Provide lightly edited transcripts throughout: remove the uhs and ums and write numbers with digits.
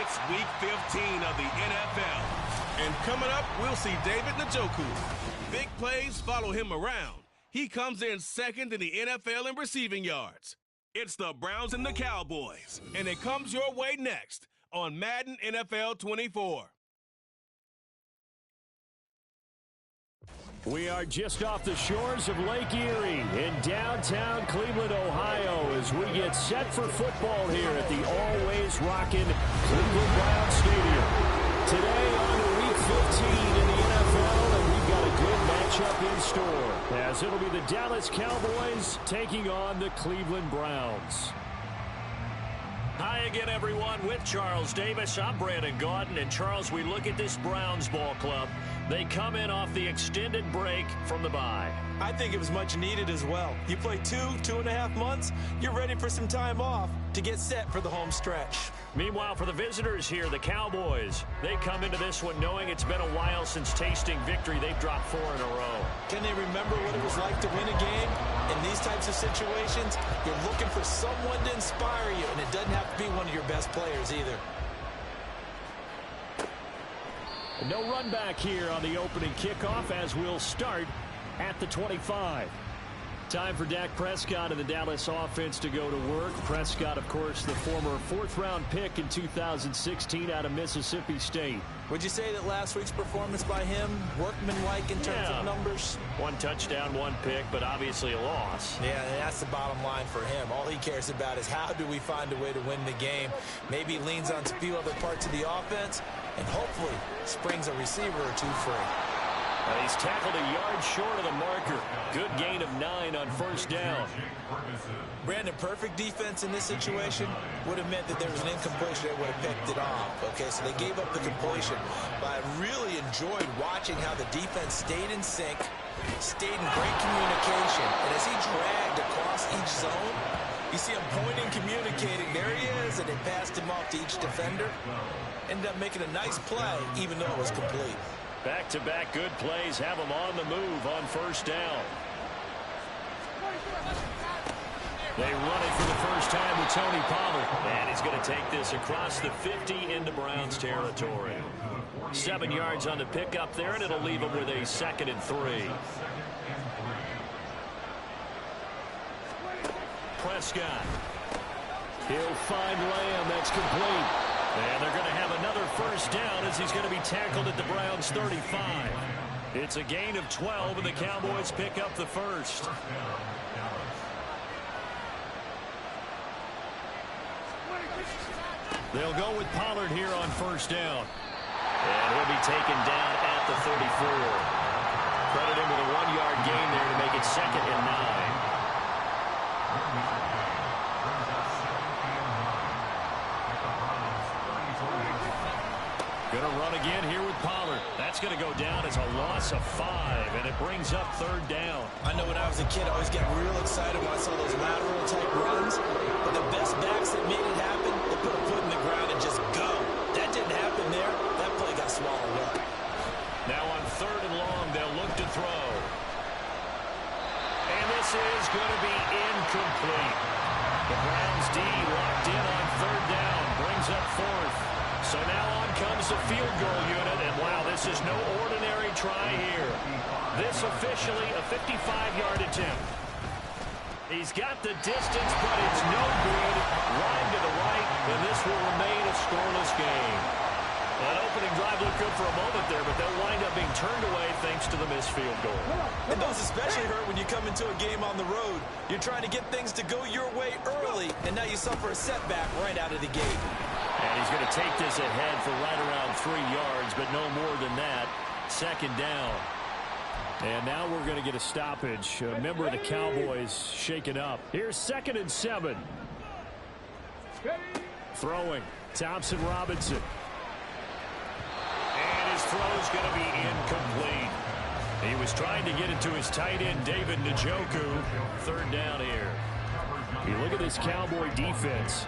It's Week 15 of the NFL. And coming up, we'll see David Njoku. Big plays follow him around. He comes in second in the NFL in receiving yards. It's the Browns and the Cowboys, and it comes your way next on Madden NFL 24. We are just off the shores of Lake Erie in downtown Cleveland, Ohio, as we get set for football here at the always rockin' Cleveland Browns Stadium. Today on to Week 15 in the NFL, and we've got a good matchup in store, as it'll be the Dallas Cowboys taking on the Cleveland Browns. Hi again, everyone. With Charles Davis, I'm Brandon Gaudin. And Charles, we look at this Browns ball club. They come in off the extended break from the bye. I think it was much needed as well. You play 2.5 months, you're ready for some time off to get set for the home stretch. Meanwhile, for the visitors here, the Cowboys, they come into this one knowing it's been a while since tasting victory. They've dropped 4 in a row. Can they remember what it was like to win a game? In these types of situations, you're looking for someone to inspire you, and it doesn't have to be one of your best players either. No run back here on the opening kickoff as we'll start at the 25. Time for Dak Prescott and the Dallas offense to go to work. Prescott, of course, the former 4th-round pick in 2016 out of Mississippi State. Would you say that last week's performance by him, workmanlike in terms of numbers? 1 touchdown, 1 pick, but obviously a loss. Yeah, and that's the bottom line for him. All he cares about is how do we find a way to win the game. Maybe leans on a few other parts of the offense, and hopefully springs a receiver or 2 free. He's tackled a yard short of the marker. Good gain of 9 on 1st down. Brandon, perfect defense in this situation would have meant that there was an incompletion that would have picked it off. Okay, so they gave up the completion. But I really enjoyed watching how the defense stayed in sync, stayed in great communication. And as he dragged across each zone, you see him pointing, communicating. There he is, and they passed him off to each defender. Ended up making a nice play, even though it was complete. Back-to-back good plays have him on the move on 1st down. They run it for the first time with Tony Pollard. And he's going to take this across the 50 into Browns territory. 7 yards on the pickup there, and it'll leave him with a 2nd and 3. Prescott. He'll find Lamb. That's complete. And they're going to have another 1st down as he's going to be tackled at the Browns 35. It's a gain of 12, and the Cowboys pick up the 1st. They'll go with Pollard here on 1st down. And he'll be taken down at the 34. Credit him with a 1-yard gain there to make it 2nd and 9. Going to run again here with Pollard. That's going to go down as a loss of 5, and it brings up 3rd down. I know when I was a kid, I always got real excited when I saw those lateral-type runs. But the best backs that made it happen, they put a foot in the ground and just go. That didn't happen there. That play got swallowed up. Now on 3rd and long, they'll look to throw. And this is going to be incomplete. The Browns D locked in on 3rd down, brings up 4th. So now on comes the field goal unit, and wow, this is no ordinary try here. This officially a 55-yard attempt. He's got the distance, but it's no good. Line to the right, and this will remain a scoreless game. That opening drive looked good for a moment there, but they'll wind up being turned away thanks to the missed field goal. And those especially hurt when you come into a game on the road. You're trying to get things to go your way early, and now you suffer a setback right out of the gate. And he's going to take this ahead for right around 3 yards, but no more than that. 2nd down. And now we're going to get a stoppage. A member of the Cowboys shaken up. Here's 2nd and 7. Throwing. Thompson Robinson. And his throw's going to be incomplete. He was trying to get it to his tight end, David Njoku. 3rd down here. You look at this Cowboy defense.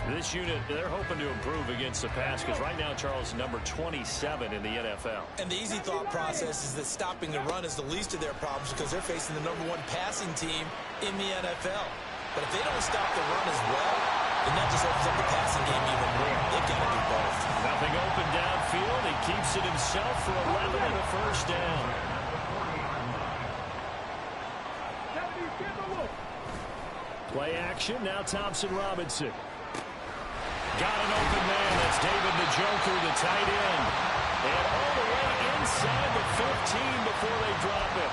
This unit, they're hoping to improve against the pass because right now, Charles, number 27 in the NFL. And the easy thought process is that stopping the run is the least of their problems because they're facing the number 1 passing team in the NFL. But if they don't stop the run as well, then that just opens up the passing game even more. They've got to do both. keeps it himself for 11 and a first down. Play action, now Thompson Robinson. Got an open man. That's David Njoku, the tight end. And all the way inside the 15 before they drop it.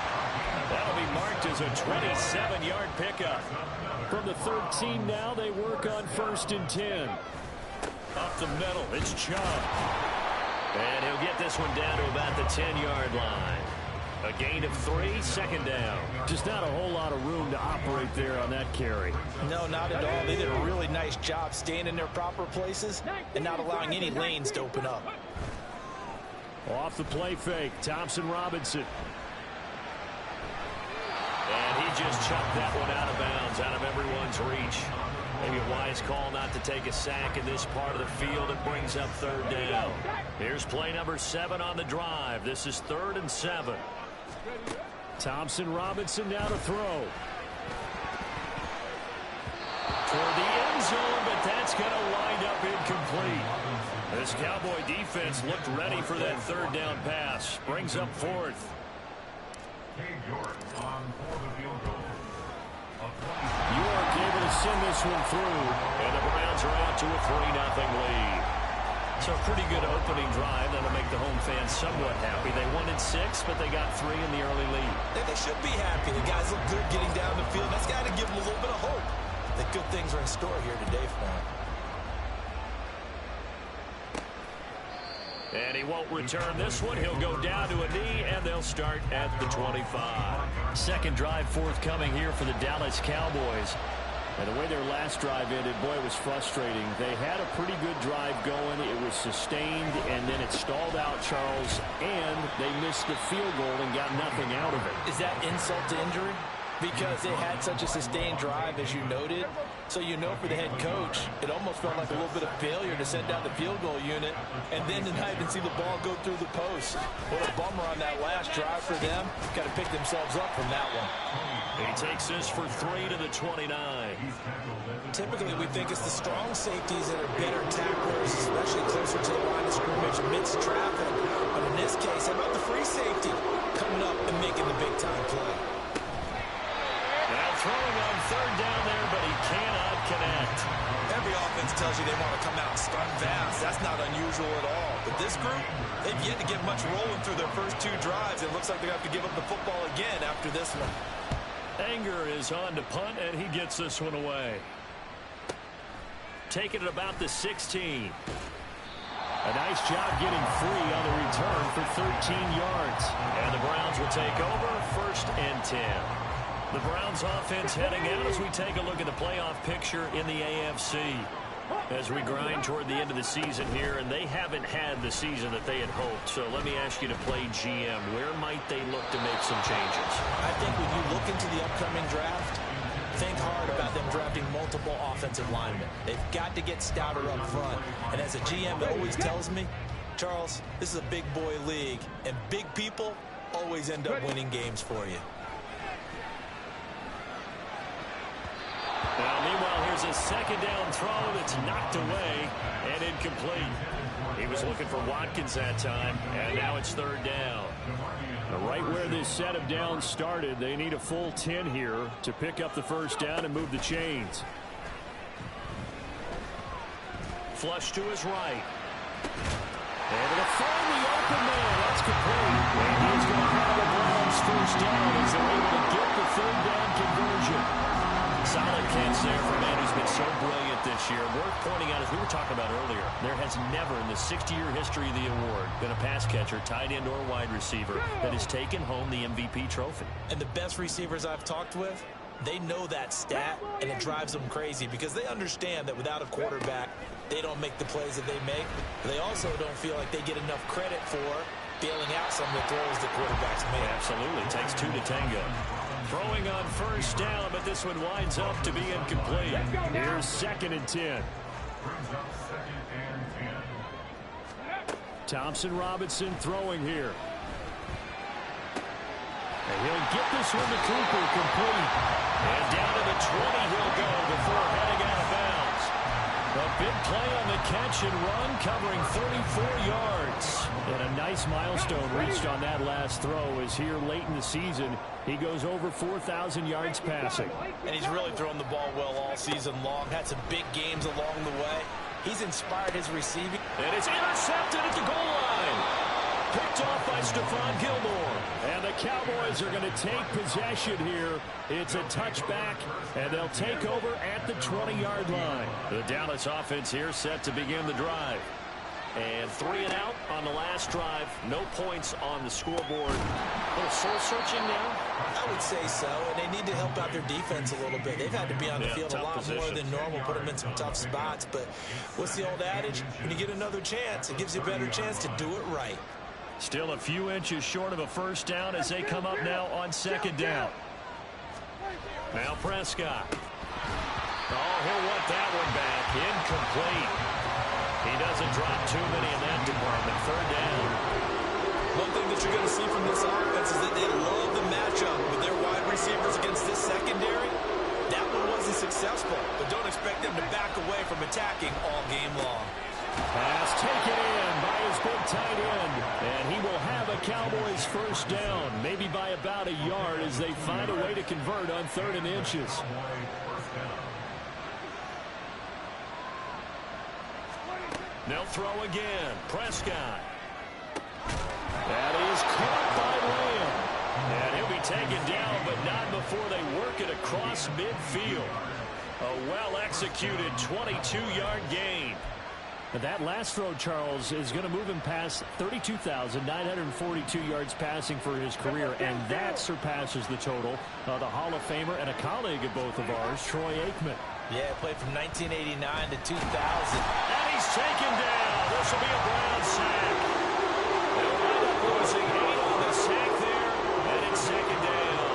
That'll be marked as a 27-yard pickup. From the 13 now, they work on 1st and 10. Up the middle, it's Chubb. And he'll get this one down to about the 10-yard line. A gain of 3, second down. Just not a whole lot of room to operate there on that carry. No, not at all. They did a really nice job staying in their proper places and not allowing any lanes to open up. Off the play fake, Thompson Robinson. And he just chucked that one out of bounds, out of everyone's reach. Maybe a wise call not to take a sack in this part of the field. It brings up 3rd down. Here's play number 7 on the drive. This is 3rd and 7. Thompson Robinson now to throw. Toward the end zone, but that's going to wind up incomplete. This Cowboy defense looked ready for that 3rd down pass. Brings up 4th. York able to send this one through. And the Browns are out to a 3-0 lead. So a pretty good opening drive. That'll make the home fans somewhat happy. They wanted 6, but they got 3 in the early lead. They should be happy. The guys look good getting down the field. That's got to give them a little bit of hope that good things are in store here today for them. And he won't return this one. He'll go down to a knee, and they'll start at the 25. Second drive forthcoming here for the Dallas Cowboys. And the way their last drive ended, boy, it was frustrating. They had a pretty good drive going. It was sustained, and then it stalled out, Charles, and they missed the field goal and got nothing out of it. Is that insult to injury? Because they had such a sustained drive, as you noted. So you know for the head coach, it almost felt like a little bit of failure to send down the field goal unit and then to not even see the ball go through the post. What a bummer on that last drive for them. Got to pick themselves up from that one. He takes this for 3 to the 29. Typically, we think it's the strong safeties that are better tacklers, especially closer to the line of scrimmage amidst traffic. But in this case, how about the free safety coming up and making the big-time play? Now throwing on 3rd down there, but he cannot connect. Every offense tells you they want to come out and start fast. That's not unusual at all. But this group, they've yet to get much rolling through their first 2 drives. It looks like they have to give up the football again after this one. Anger is on to punt, and he gets this one away. Taking it about the 16. A nice job getting free on the return for 13 yards. And the Browns will take over 1st and 10. The Browns offense heading out as we take a look at the playoff picture in the AFC. As we grind toward the end of the season here, and they haven't had the season that they had hoped. So let me ask you to play GM. Where might they look to make some changes? I think when you look into the upcoming draft, think hard about them drafting multiple offensive linemen. They've got to get stouter up front. And as a GM that always tells me, Charles, this is a big boy league, and big people always end up winning games for you. Now, meanwhile, here's a 2nd down throw that's knocked away and incomplete. He was looking for Watkins that time, and now it's 3rd down. Right where this set of downs started, they need a full 10 here to pick up the 1st down and move the chains. Flush to his right. Able to find the open man. That's complete. And he's going to have the Browns 1st down as they're able to get the 3rd down conversion. Solid catch there for a man who's been so brilliant this year. Worth pointing out, as we were talking about earlier, there has never in the 60-year history of the award been a pass catcher, tight end, or wide receiver that has taken home the MVP trophy. And the best receivers I've talked with, they know that stat, and it drives them crazy because they understand that without a quarterback, they don't make the plays that they make. They also don't feel like they get enough credit for bailing out some of the throws that quarterbacks make. Absolutely. It takes 2 to tango. Throwing on 1st down, but this one winds up to be incomplete. Here's 2nd and 10. Thompson Robinson throwing here. And he'll get this one to Cooper complete. And down to the 20 he'll go before heading out of bounds. A big play on the catch and run, covering 34 yards. And a nice milestone reached on that last throw, as here late in the season, he goes over 4,000 yards passing. And he's really thrown the ball well all season long. Had some big games along the way. He's inspired his receiving. And it's intercepted at the goal line. Picked off by Stephon Gilmore. And the Cowboys are going to take possession here. It's a touchback, and they'll take over at the 20-yard line. The Dallas offense here set to begin the drive. And 3 and out on the last drive. No points on the scoreboard. A little soul-searching now? I would say so, and they need to help out their defense a little bit. They've had to be on the field a lot more than normal, put them in some tough spots. But what's the old adage? When you get another chance, it gives you a better chance to do it right. Still a few inches short of a first down as they come up now on second down. Now Prescott. Oh, he'll want that one back. Incomplete. He doesn't drop too many in that department. Third down. One thing that you're going to see from this offense is that they love the matchup with their wide receivers against this secondary. That one wasn't successful, but don't expect them to back away from attacking all game long. Pass taken in by his big tight end, and he will have a Cowboys first down, maybe by about a yard as they find a way to convert on 3rd and inches. They'll throw again. Prescott. That is caught by Lamb. And he'll be taken down, but not before they work it across midfield. A well-executed 22-yard gain. That last throw, Charles, is going to move him past 32,942 yards passing for his career, and that surpasses the total of the Hall of Famer and a colleague of both of ours, Troy Aikman. Yeah, played from 1989 to 2000. And he's taken down. This will be a Brown sack. They'll wind up losing 8 on the sack there, and it's second down.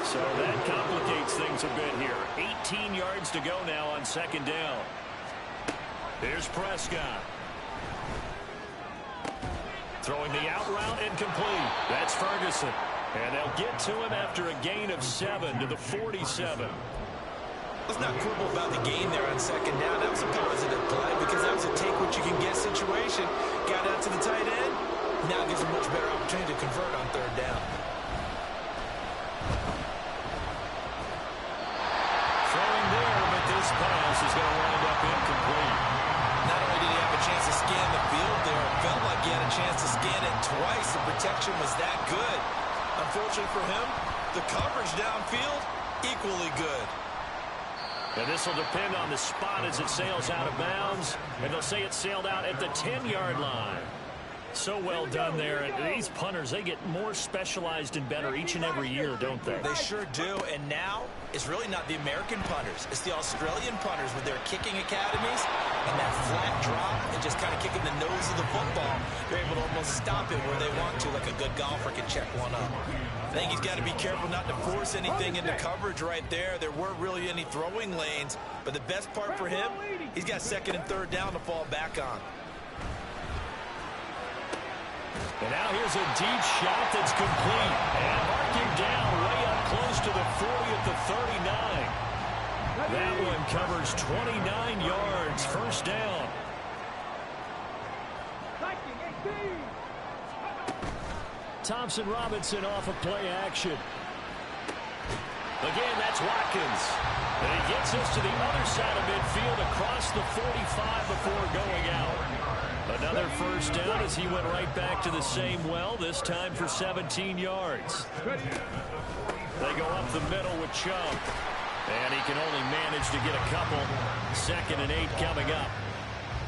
So that complicates things a bit here. 18 yards to go now on second down. Here's Prescott. Throwing the out route, incomplete. That's Ferguson. And they'll get to him after a gain of 7 to the 47. Let's not quibble about the gain there on second down. That was a positive play because that was a take-what-you-can-get situation. Got out to the tight end. Now gives a much better opportunity to convert on third down. Throwing there, but this pass is going to wind up incomplete. Not only did he have a chance to scan the field there, it felt like he had a chance to scan it twice. The protection was that good. Unfortunately for him, the coverage downfield, equally good. And this will depend on the spot as it sails out of bounds. And they'll say it sailed out at the 10-yard line. So well done there. And these punters, they get more specialized and better each and every year, don't they? They sure do. And now, it's really not the American punters. It's the Australian punters with their kicking academies and that flat drop and just kind of kicking the nose of the football. They're able to almost stop it where they want to, like a good golfer can check one up. I think he's got to be careful not to force anything into coverage right there. There weren't really any throwing lanes. But the best part for him, he's got second and third down to fall back on. And now here's a deep shot that's complete. And marking down way up close to the 40 at the 39. That one covers 29 yards. First down. Thompson Robinson off of play action. Again, that's Watkins. And he gets us to the other side of midfield across the 45 before going out. Another first down as he went right back to the same well, this time for 17 yards. They go up the middle with Chubb. And he can only manage to get a couple. 2nd and 8 coming up.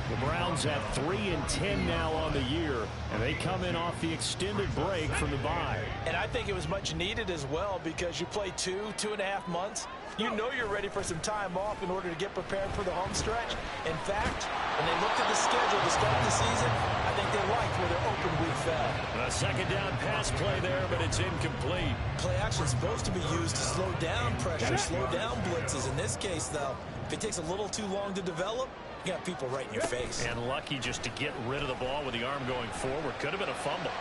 The Browns have 3-10 now on the year, and they come in off the extended break from the bye. And I think it was much needed as well because you play 2.5 months. You know you're ready for some time off in order to get prepared for the home stretch. In fact, when they looked at the schedule to start the season, I think they liked where their open week fell. A second down pass play there, but it's incomplete. Play action is supposed to be used to slow down pressure, slow down blitzes. In this case, though, if it takes a little too long to develop, you got people right in your face. And lucky just to get rid of the ball with the arm going forward. Could have been a fumble.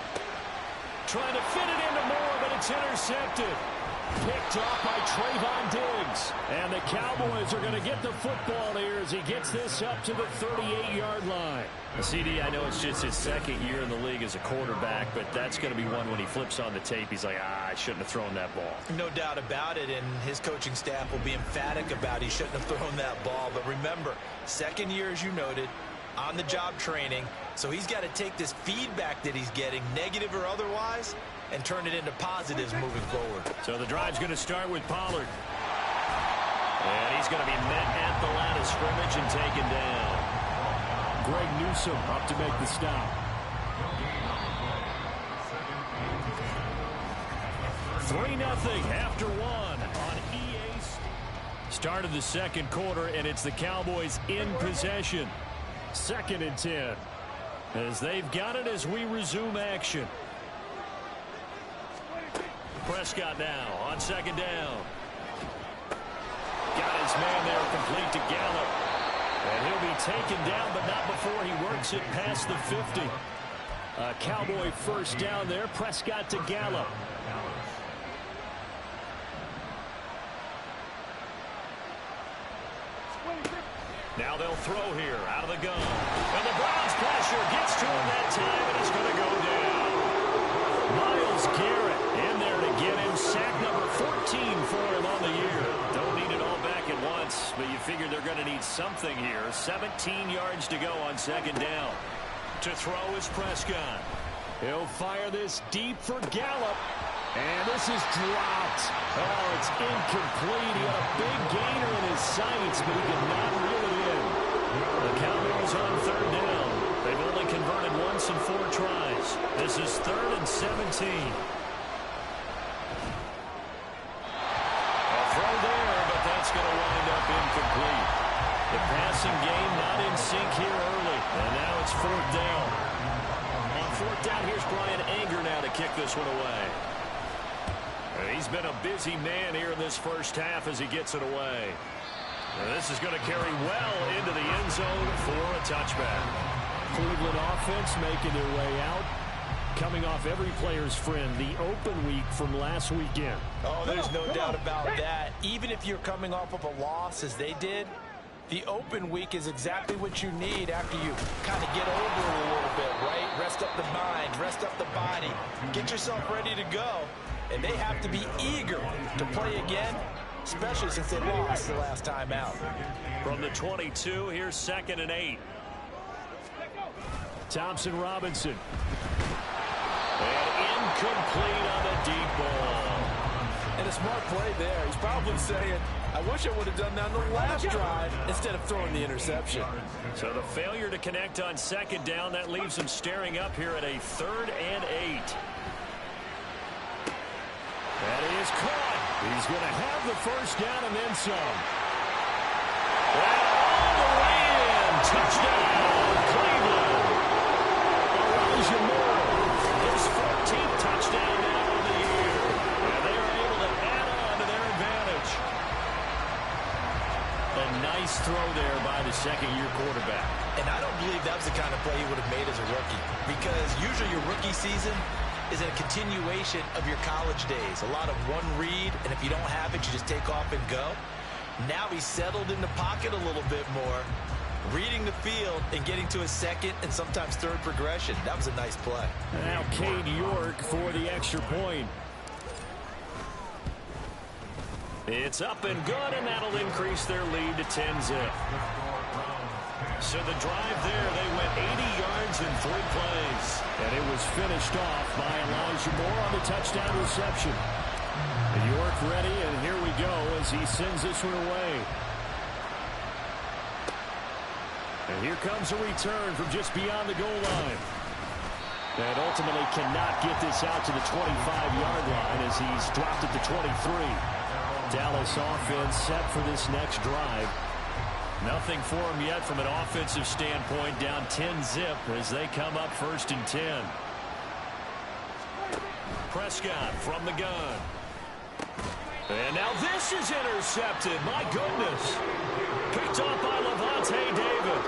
Trying to fit it into Moore, but it's intercepted. Picked off by Trayvon Diggs. And the Cowboys are going to get the football here as he gets this up to the 38-yard line. CD, I know it's just his second year in the league as a quarterback, but that's going to be one when he flips on the tape. He's like, I shouldn't have thrown that ball. No doubt about it, and his coaching staff will be emphatic about he shouldn't have thrown that ball. But remember, second year, as you noted, on-the-job training, so he's got to take this feedback that he's getting, negative or otherwise, and turn it into positives moving forward. So the drive's going to start with Pollard. And he's going to be met at the line of scrimmage and taken down. Greg Newsome up to make the stop. 3-0 after one on EA. Start of the second quarter, and it's the Cowboys in possession. 2nd and 10. As they've got it as we resume action. Prescott now on 2nd down. Got his man there, complete to Gallup. And he'll be taken down, but not before he works it past the 50. A Cowboy first down there. Prescott to Gallup. Now they'll throw here out of the gun. And the Browns pressure gets to him that time, and he's going to go down. Myles Garrett in there to get him. Sack number 14 for him on the year. Don't need it all back at once, but you figure they're going to need something here. 17 yards to go on 2nd down. To throw is Prescott. He'll fire this deep for Gallup. And this is dropped. Oh, it's incomplete. He had a big gainer in his sights, but he did not reel it in. The Cowboys on 3rd down. They've only converted once in 4 tries. This is 3rd and 17. A throw there, but that's going to wind up incomplete. The passing game not in sync here early. And now it's 4th down. On 4th down, here's Brian Anger now to kick this one away. He's been a busy man here in this first half as he gets it away. And this is going to carry well into the end zone for a touchback. Cleveland offense making their way out. Coming off every player's friend, the open week from last weekend. Oh, there's no doubt about that. Even if you're coming off of a loss as they did, the open week is exactly what you need after you kind of get over it a little bit, right? Rest up the mind, rest up the body, get yourself ready to go. And they have to be eager to play again, especially since they lost the last time out. From the 22, here's 2nd and 8. Thompson Robinson. And incomplete on the deep ball. And a smart play there. He's probably saying, I wish I would have done that on the last drive instead of throwing the interception. So the failure to connect on 2nd down, that leaves them staring up here at a 3rd and 8. That is caught. He's going to have the first down and then some. And all the way in. Touchdown, Cleveland. Elijah Moore. His 14th touchdown now of the year. And they are able to add on to their advantage. A nice throw there by the second-year quarterback. And I don't believe that was the kind of play he would have made as a rookie. Because usually your rookie season is a continuation of your college days. A lot of one read, and if you don't have it, you just take off and go. Now he's settled in the pocket a little bit more, reading the field and getting to his 2nd and sometimes 3rd progression. That was a nice play. Now Cade York for the extra point. It's up and good, and that'll increase their lead to 10-zip. So the drive there, they went 80 yards in 3 plays. And it was finished off by Elijah Moore on the touchdown reception. York ready, and here we go as he sends this one away. And here comes a return from just beyond the goal line. And ultimately cannot get this out to the 25-yard line as he's dropped it to 23. Dallas offense set for this next drive. Nothing for him yet from an offensive standpoint, down 10-zip as they come up 1st and 10. Prescott from the gun. And now this is intercepted. My goodness. Picked off by Levante David.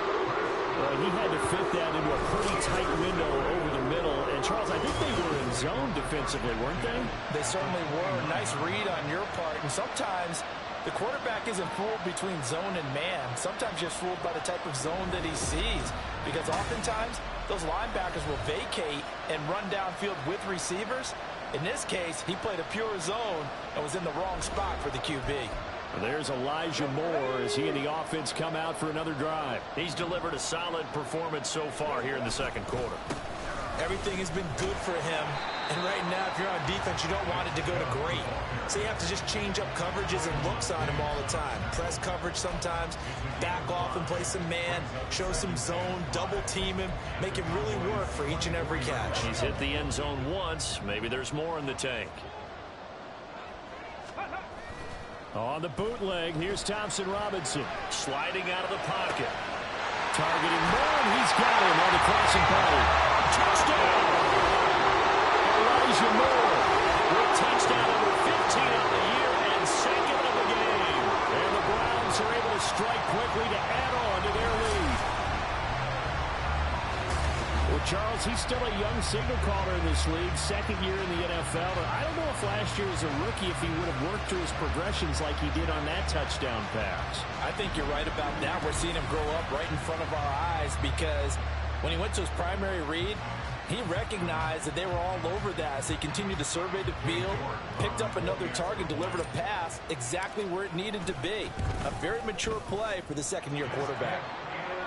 Well, he had to fit that into a pretty tight window over the middle, And, Charles, I think they were in zone defensively, weren't they? They certainly were. Nice read on your part. And sometimes the quarterback isn't fooled between zone and man. Sometimes just fooled by the type of zone that he sees. Because oftentimes, those linebackers will vacate and run downfield with receivers. In this case, he played a pure zone and was in the wrong spot for the QB. There's Elijah Moore as he and the offense come out for another drive. He's delivered a solid performance so far here in the second quarter. Everything has been good for him. And right now, if you're on defense, you don't want it to go to great. So you have to just change up coverages and looks on him all the time. Press coverage sometimes, back off and play some man, show some zone, double team him, make it really work for each and every catch. He's hit the end zone once. Maybe there's more in the tank. On the bootleg, here's Thompson Robinson. Sliding out of the pocket. Targeting Moore, and he's got him on the crossing pattern. Touchdown! Elijah Moore with touchdown number 15 of the year and second of the game. And the Browns are able to strike quickly to add on to their lead. Well, Charles, he's still a young signal caller in this league, second year in the NFL. But I don't know if last year as a rookie if he would have worked through his progressions like he did on that touchdown pass. I think you're right about that. We're seeing him grow up right in front of our eyes because when he went to his primary read, he recognized that they were all over that. So he continued to survey the field, picked up another target, delivered a pass exactly where it needed to be. A very mature play for the second-year quarterback.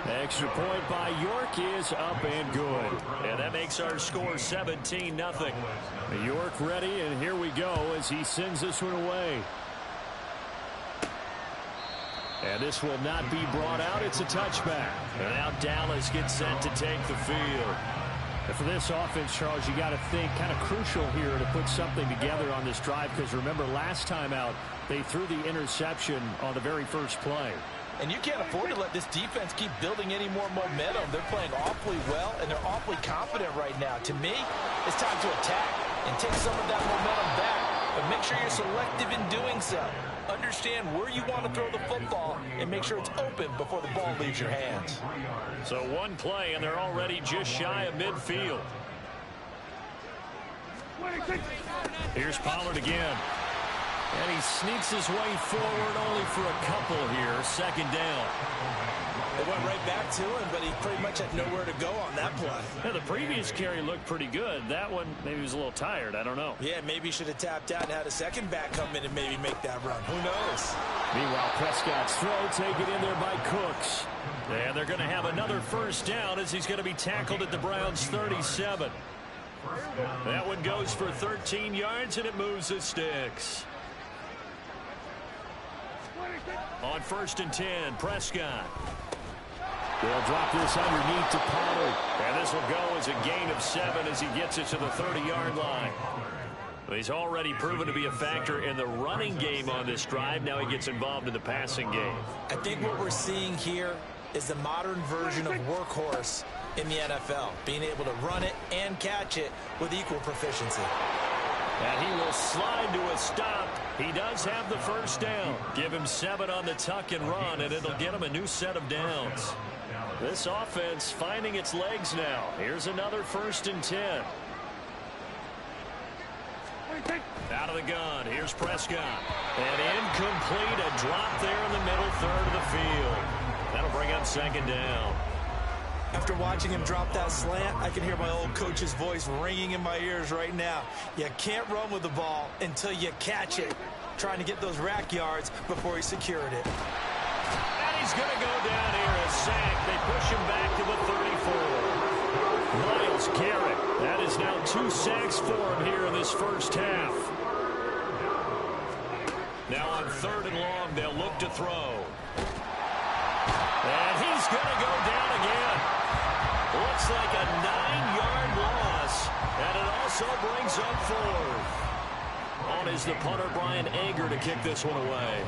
Extra point by York is up and good. And that makes our score 17-0. York ready, and here we go as he sends this one away. And this will not be brought out. It's a touchback. And now Dallas gets set to take the field. And for this offense, Charles, you got to think kind of crucial here to put something together on this drive because remember last time out they threw the interception on the very first play. And you can't afford to let this defense keep building any more momentum. They're playing awfully well, and they're awfully confident right now. To me, it's time to attack and take some of that momentum back. But make sure you're selective in doing so. Understand where you want to throw the football and make sure it's open before the ball leaves your hands. So one play, and they're already just shy of midfield. Here's Pollard again. And he sneaks his way forward only for a couple here. Second down. They went right back to him, but he pretty much had nowhere to go on that play. Yeah, the previous carry looked pretty good. That one, maybe he was a little tired. I don't know. Yeah, maybe he should have tapped out and had a second back come in and maybe make that run. Who knows? Meanwhile, Prescott's throw taken in there by Cooks. And they're going to have another first down as he's going to be tackled at the Browns' 37. That one goes for 13 yards, and it moves the sticks. On 1st and 10, Prescott. They'll drop this underneath to Pollard. And this will go as a gain of 7 as he gets it to the 30-yard line. He's already proven to be a factor in the running game on this drive. Now he gets involved in the passing game. I think what we're seeing here is the modern version of workhorse in the NFL, being able to run it and catch it with equal proficiency. And he will slide to a stop. He does have the first down. Give him 7 on the tuck and run, and it'll get him a new set of downs. This offense finding its legs now. Here's another 1st and 10. Out of the gun. Here's Prescott. And incomplete. A drop there in the middle third of the field. That'll bring up 2nd down. After watching him drop that slant, I can hear my old coach's voice ringing in my ears right now. You can't run with the ball until you catch it. Trying to get those rack yards before he secured it. And he's going to go down here as sacked. They push him back to the 34. Myles Garrett. That is now 2 sacks for him here in this first half. Now on 3rd and long, they'll look to throw. And he's going to go down again. Looks like a 9-yard loss. And it also brings up 4th. On is the punter, Brian Anger, to kick this one away.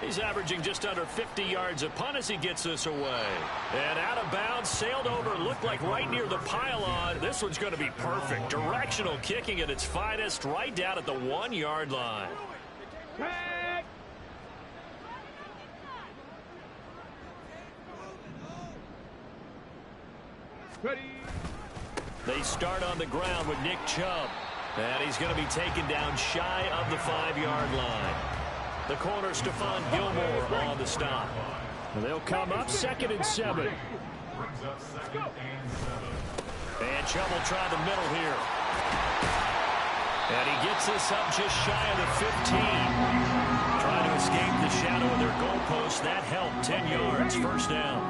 He's averaging just under 50 yards a punt as he gets this away. And out of bounds, sailed over, looked like right near the pylon. This one's going to be perfect. Directional kicking at its finest, right down at the 1-yard line. They start on the ground with Nick Chubb. And he's going to be taken down shy of the 5-yard line. The corner, Stephon Gilmore, on the stop. And they'll come up 2nd and 7. And Chubb will try the middle here. And he gets this up just shy of the 15. Trying to escape the shadow of their goalpost. That helped. 10 yards, first down.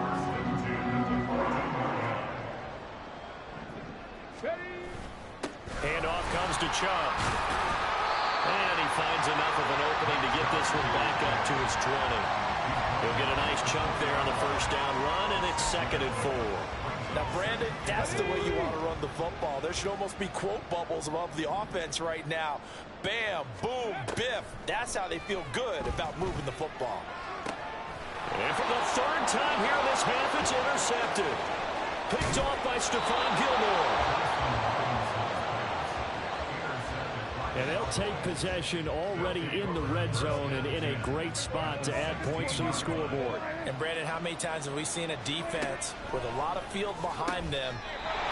Handoff comes to Chubb. And he finds enough of an opening to get this one back up to his 20. He'll get a nice chunk there on the first down run, and it's 2nd and 4. Now, Brandon, that's the way you want to run the football. There should almost be quote bubbles above the offense right now. Bam, boom, biff. That's how they feel good about moving the football. And for the 3rd time here in this half, it's intercepted. Picked off by Stephon Gilmore. And they'll take possession already in the red zone and in a great spot to add points to the scoreboard. And, Brandon, how many times have we seen a defense with a lot of field behind them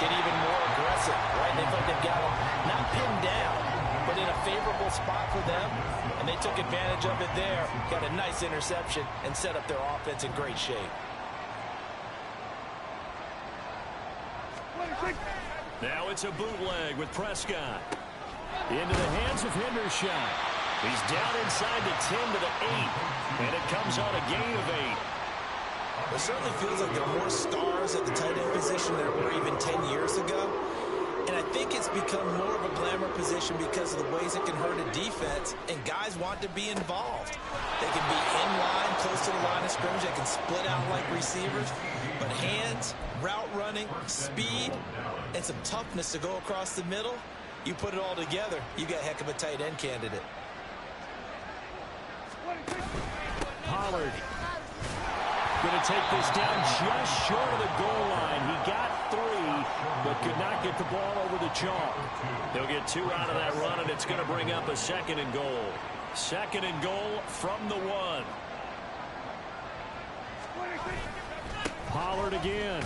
get even more aggressive, right? They feel like they've got them not pinned down, but in a favorable spot for them, and they took advantage of it there, got a nice interception, and set up their offense in great shape. Now it's a bootleg with Prescott. Into the hands of Hendershot. He's down inside the 10 to the 8. And it comes on a gain of 8. It certainly feels like there are more stars at the tight end position than there were even 10 years ago. And I think it's become more of a glamour position because of the ways it can hurt a defense, and guys want to be involved. They can be in line, close to the line of scrimmage. They can split out like receivers. But hands, route running, speed, and some toughness to go across the middle, you put it all together, you got a heck of a tight end candidate. Pollard going to take this down just short of the goal line. He got 3, but could not get the ball over the chalk. He'll get 2 out of that run, and it's going to bring up a 2nd and goal. 2nd and goal from the 1. Pollard again.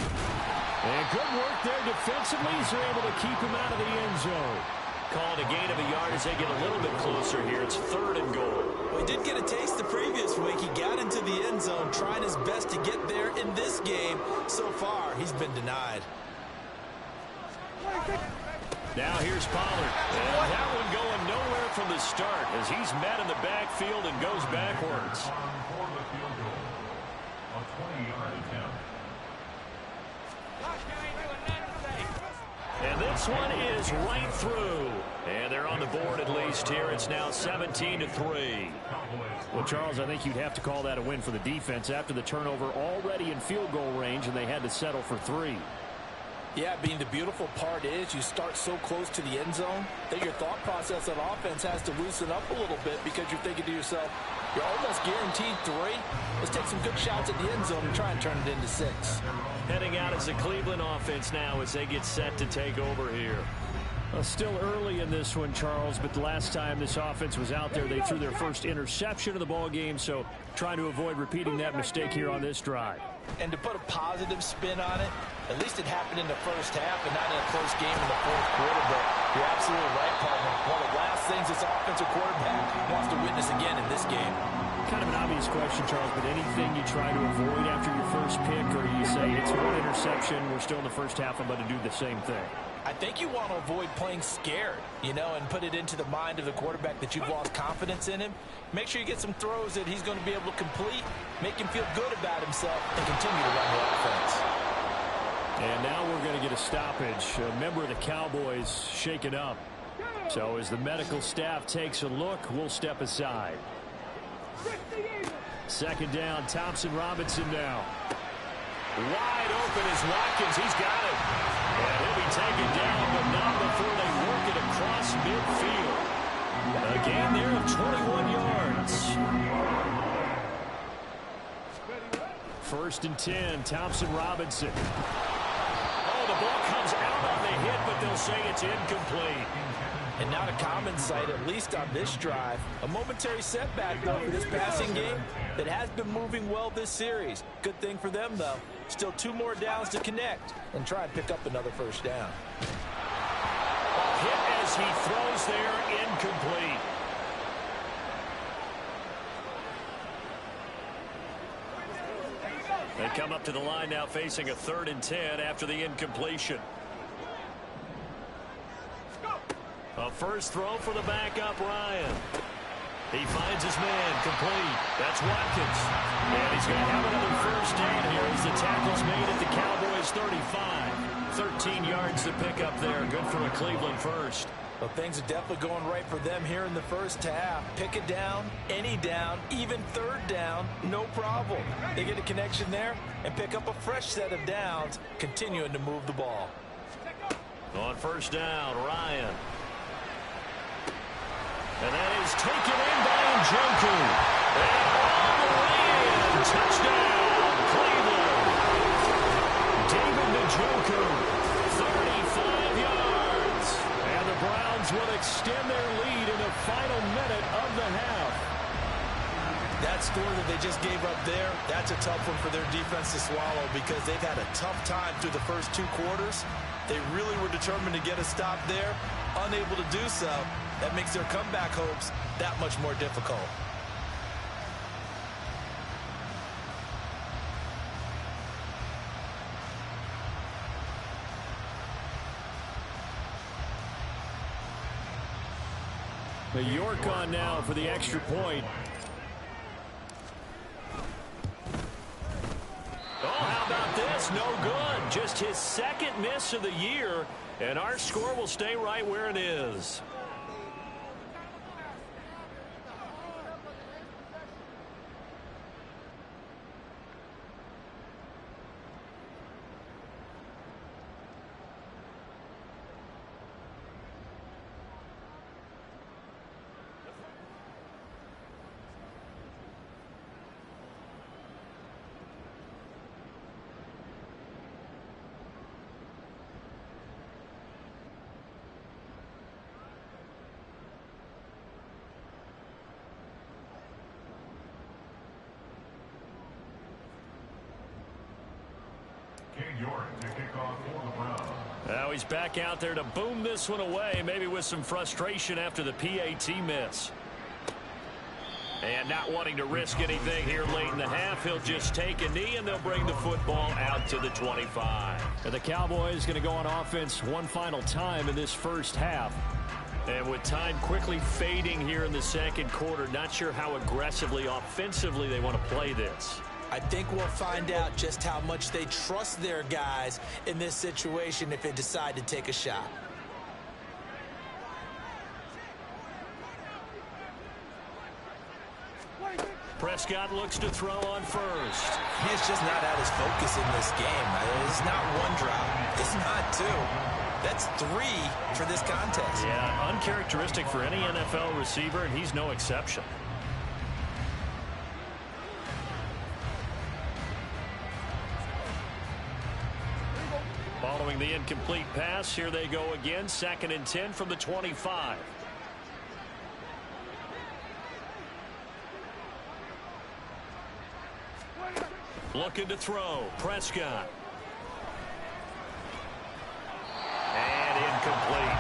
And good work there defensively. They're able to keep him out of the end zone. Called a gain of a yard as they get a little bit closer here. It's 3rd and goal. Well, he did get a taste the previous week. He got into the end zone, trying his best to get there in this game. So far, he's been denied. Now here's Pollard. And that one going nowhere from the start as he's met in the backfield and goes backwards. And this one is right through. And they're on the board at least here. It's now 17-3. Well, Charles, I think you'd have to call that a win for the defense after the turnover already in field goal range, and they had to settle for 3. Yeah, being the beautiful part is you start so close to the end zone that your thought process on offense has to loosen up a little bit because you're thinking to yourself, you're almost guaranteed 3. Let's take some good shots at the end zone and try and turn it into 6. Heading out as the Cleveland offense now as they get set to take over here. Still early in this one, Charles, but the last time this offense was out there, they threw their first interception of the ball game, so trying to avoid repeating that mistake here on this drive. And to put a positive spin on it, at least it happened in the first half and not in a close game in the 4th quarter, but you're absolutely right, partner. One of the last things this offensive quarterback wants to witness again in this game. Kind of an obvious question, Charles, but anything you try to avoid after your first pick, or you say it's 1 interception, we're still in the first half, I'm going to do the same thing? I think you want to avoid playing scared, and put it into the mind of the quarterback that you've lost confidence in him. Make sure you get some throws that he's going to be able to complete, make him feel good about himself, and continue to run the offense. And now we're going to get a stoppage. A member of the Cowboys shaken up. So as the medical staff takes a look, we'll step aside. 2nd down, Thompson Robinson now. Wide open is Watkins. He's got it. And he'll be taken down, but not before they work it across midfield. A gain there of 21 yards. 1st and 10, Thompson Robinson. Oh, the ball comes out on the hit it, but they'll say it's incomplete. And not a common sight, at least on this drive. A momentary setback, though, for this passing game that has been moving well this series. Good thing for them, though. Still 2 more downs to connect and try and pick up another first down. Hit as he throws there, incomplete. They come up to the line now facing a 3rd and 10 after the incompletion. A first throw for the backup, Ryan. He finds his man, complete. That's Watkins. And he's going to have another first down here as the tackle's made at the Cowboys' 35. 13 yards to pick up there. Good for a Cleveland first. Well, things are definitely going right for them here in the first half. Pick it down, any down, even 3rd down, no problem. They get a connection there and pick up a fresh set of downs, continuing to move the ball. On first down, Ryan. And that is taken in by Njoku. And all the way in. Touchdown, Cleveland. David Njoku, 35 yards. And the Browns will extend their lead in the final minute of the half. That score that they just gave up there, that's a tough one for their defense to swallow because they've had a tough time through the first 2 quarters. They really were determined to get a stop there, unable to do so. That makes their comeback hopes that much more difficult. York on now for the extra point. Oh, how about this? No good. Just his 2nd miss of the year, and our score will stay right where it is. Now he's back out there to boom this one away, maybe with some frustration after the PAT miss. And not wanting to risk anything here late in the half, he'll just take a knee and they'll bring the football out to the 25. And the Cowboys going to go on offense one final time in this first half. And with time quickly fading here in the 2nd quarter, not sure how aggressively, offensively they want to play this. I think we'll find out just how much they trust their guys in this situation if they decide to take a shot. Prescott looks to throw on first. He's just not at his focus in this game. It's not 1 drop. It's not 2. That's 3 for this contest. Yeah, uncharacteristic for any NFL receiver, and he's no exception. Following the incomplete pass, here they go again. 2nd and 10 from the 25. Looking to throw. Prescott. And incomplete.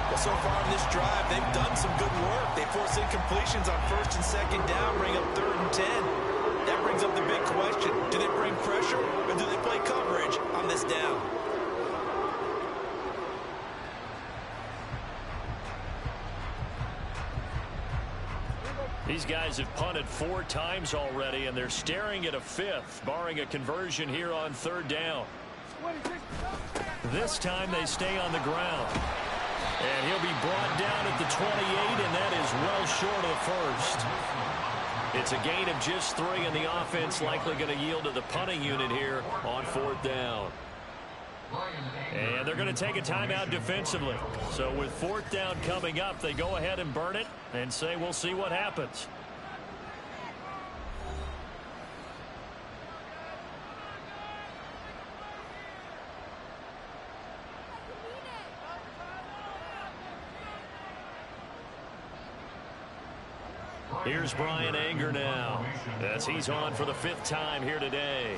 Well, so far in this drive, they've done some good work. They force incompletions on 1st and 2nd down, bring up 3rd and 10. That brings up the big question. Do they bring pressure or do they play coverage on this down? These guys have punted 4 times already, and they're staring at a 5th, barring a conversion here on 3rd down. This time they stay on the ground. And he'll be brought down at the 28, and that is well short of the 1st. It's a gain of just 3, and the offense likely going to yield to the punting unit here on 4th down. And they're going to take a timeout defensively. So with 4th down coming up, they go ahead and burn it and say we'll see what happens. Here's Brian Anger now, as he's on for the 5th time here today.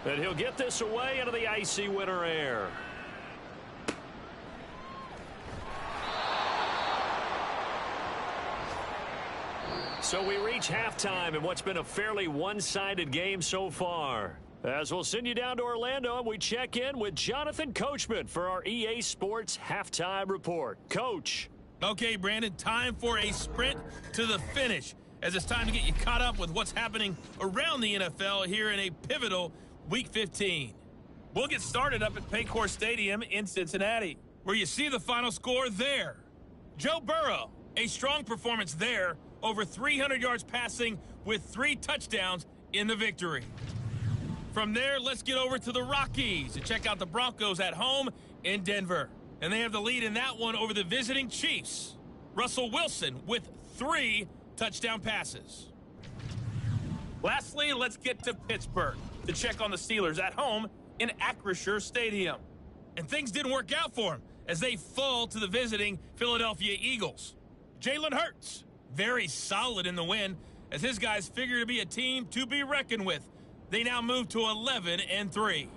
And he'll get this away into the icy winter air. So we reach halftime in what's been a fairly one-sided game so far. As we'll send you down to Orlando, and we check in with Jonathan Coachman for our EA Sports Halftime Report. Coach. Okay, Brandon, time for a sprint to the finish, as it's time to get you caught up with what's happening around the NFL here in a pivotal Week 15. We'll get started up at Paycor Stadium in Cincinnati, where you see the final score there. Joe Burrow, a strong performance there, over 300 yards passing with 3 touchdowns in the victory. From there, let's get over to the Rockies to check out the Broncos at home in Denver. And they have the lead in that one over the visiting Chiefs. Russell Wilson with 3 touchdown passes. Lastly, let's get to Pittsburgh to check on the Steelers at home in Acrisure Stadium. And things didn't work out for them as they fall to the visiting Philadelphia Eagles. Jalen Hurts, very solid in the win, as his guys figure to be a team to be reckoned with. They now move to 11-3.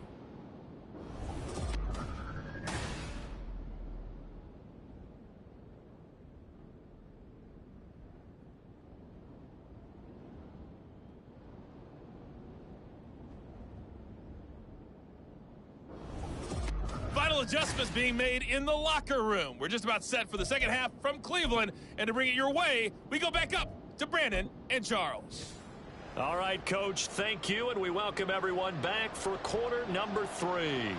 Final adjustments being made in the locker room. We're just about set for the second half from Cleveland, and to bring it your way, we go back up to Brandon and Charles. All right, Coach, thank you, and we welcome everyone back for quarter number 3.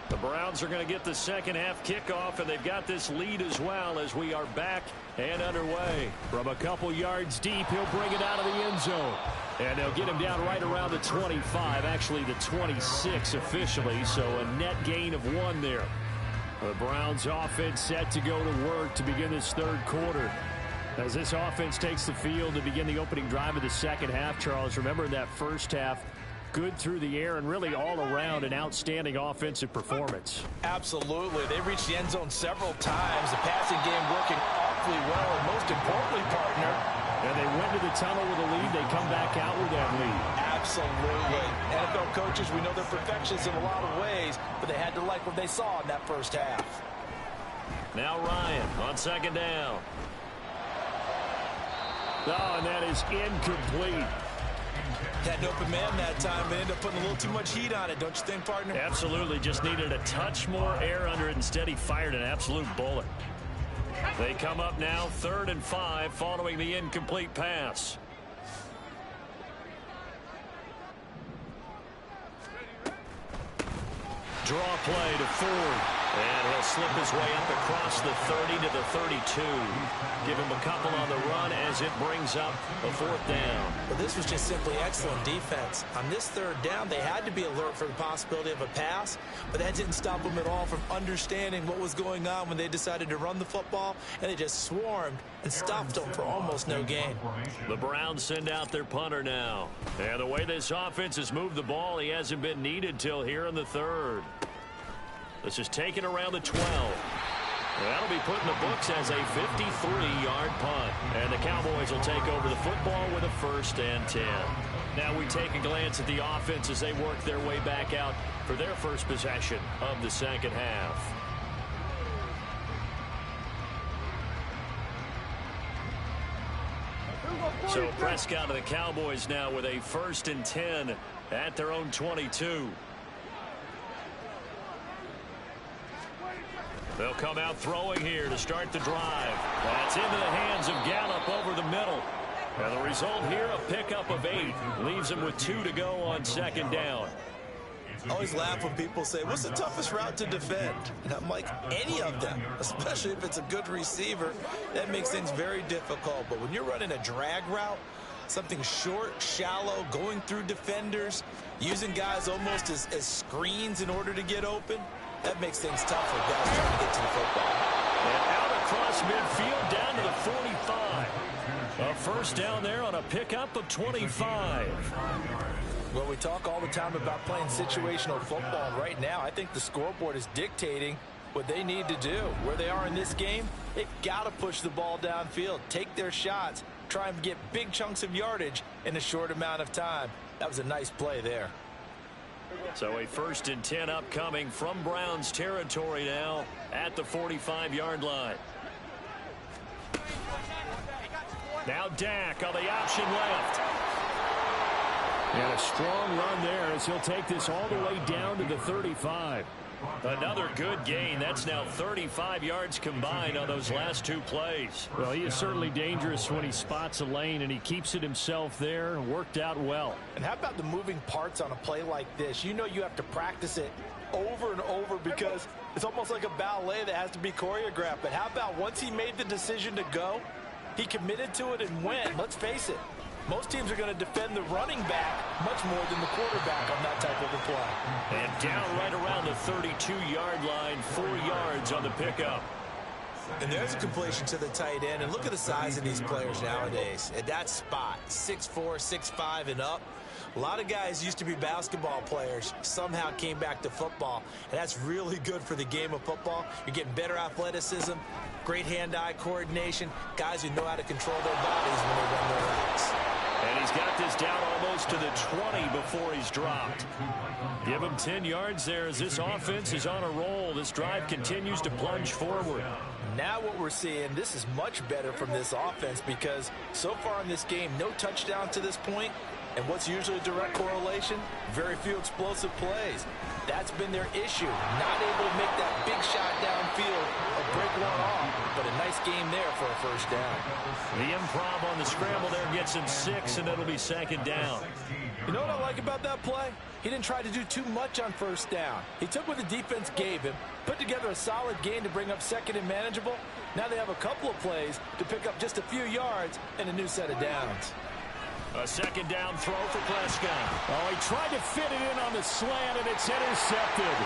The Browns are going to get the second half kickoff, and they've got this lead as well as we are back and underway. From a couple yards deep, he'll bring it out of the end zone. And they'll get him down right around the 25, actually the 26 officially, so a net gain of 1 there. The Browns offense set to go to work to begin this third quarter. As this offense takes the field to begin the opening drive of the second half, Charles, remember in that first half, good through the air and really all around an outstanding offensive performance. Absolutely. They reached the end zone several times. The passing game working awfully well, and most importantly, partner. And they went to the tunnel with a lead. They come back out with that lead. Absolutely. NFL coaches, we know they're perfectionists in a lot of ways, but they had to like what they saw in that first half. Now Ryan on second down. Oh, and that is incomplete. Had an open man that time, but ended up putting a little too much heat on it, don't you think, partner? Absolutely. Just needed a touch more air under it. Instead, he fired an absolute bullet. They come up now 3rd and 5 following the incomplete pass. Draw play to Ford. And he'll slip his way up across the 30 to the 32. Give him a couple on the run as it brings up a 4th down. Well, this was just simply excellent defense. On this 3rd down, they had to be alert for the possibility of a pass, but that didn't stop them at all from understanding what was going on when they decided to run the football, and they just swarmed and stopped them for almost no gain. The Browns send out their punter now. And the way this offense has moved the ball, he hasn't been needed till here in the 3rd. This is taken around the 12. That'll be put in the books as a 53-yard punt. And the Cowboys will take over the football with a 1st and 10. Now we take a glance at the offense as they work their way back out for their first possession of the second half. So Prescott of the Cowboys now with a 1st and 10 at their own 22. They'll come out throwing here to start the drive. That's into the hands of Gallup over the middle. And the result here, a pickup of 8. Leaves him with 2 to go on second down. I always laugh when people say, what's the toughest route to defend? And I'm like, any of them, especially if it's a good receiver. That makes things very difficult. But when you're running a drag route, something short, shallow, going through defenders, using guys almost as screens in order to get open, that makes things tough for guys trying to get to the football. And out across midfield down to the 45. A 1st down there on a pickup of 25. Well, we talk all the time about playing situational football, and right now I think the scoreboard is dictating what they need to do. Where they are in this game, they've got to push the ball downfield, take their shots, try and get big chunks of yardage in a short amount of time. That was a nice play there. So a 1st and 10 upcoming from Browns territory now at the 45-yard line. Now Dak on the option left. And a strong run there as he'll take this all the way down to the 35. Another good gain. That's now 35 yards combined on those last 2 plays. Well, he is certainly dangerous when he spots a lane, and he keeps it himself there. Worked out well. And how about the moving parts on a play like this? You know you have to practice it over and over because it's almost like a ballet that has to be choreographed. But how about once he made the decision to go, he committed to it and went. Let's face it. Most teams are going to defend the running back much more than the quarterback on that type of a play. And down right around the 32-yard line, 4 yards on the pickup. And there's a completion to the tight end. And look at the size of these players nowadays. At that spot, 6'4", 6'5", and up. A lot of guys used to be basketball players, somehow came back to football. And that's really good for the game of football. You're getting better athleticism, great hand-eye coordination, guys who know how to control their bodies when they run their routes. And he's got this down almost to the 20 before he's dropped. Give him 10 yards there as this offense is on a roll. This drive continues to plunge forward. Now what we're seeing, this is much better from this offense because so far in this game, no touchdown to this point. And what's usually a direct correlation? Very few explosive plays. That's been their issue. Not able to make that big shot downfield or break one off, but a nice game there for a 1st down. The improv on the scramble there gets him 6, and it'll be 2nd down. You know what I like about that play? He didn't try to do too much on 1st down. He took what the defense gave him, put together a solid gain to bring up 2nd and manageable. Now they have a couple of plays to pick up just a few yards and a new set of downs. A 2nd down throw for Prescott. Oh, he tried to fit it in on the slant, and it's intercepted.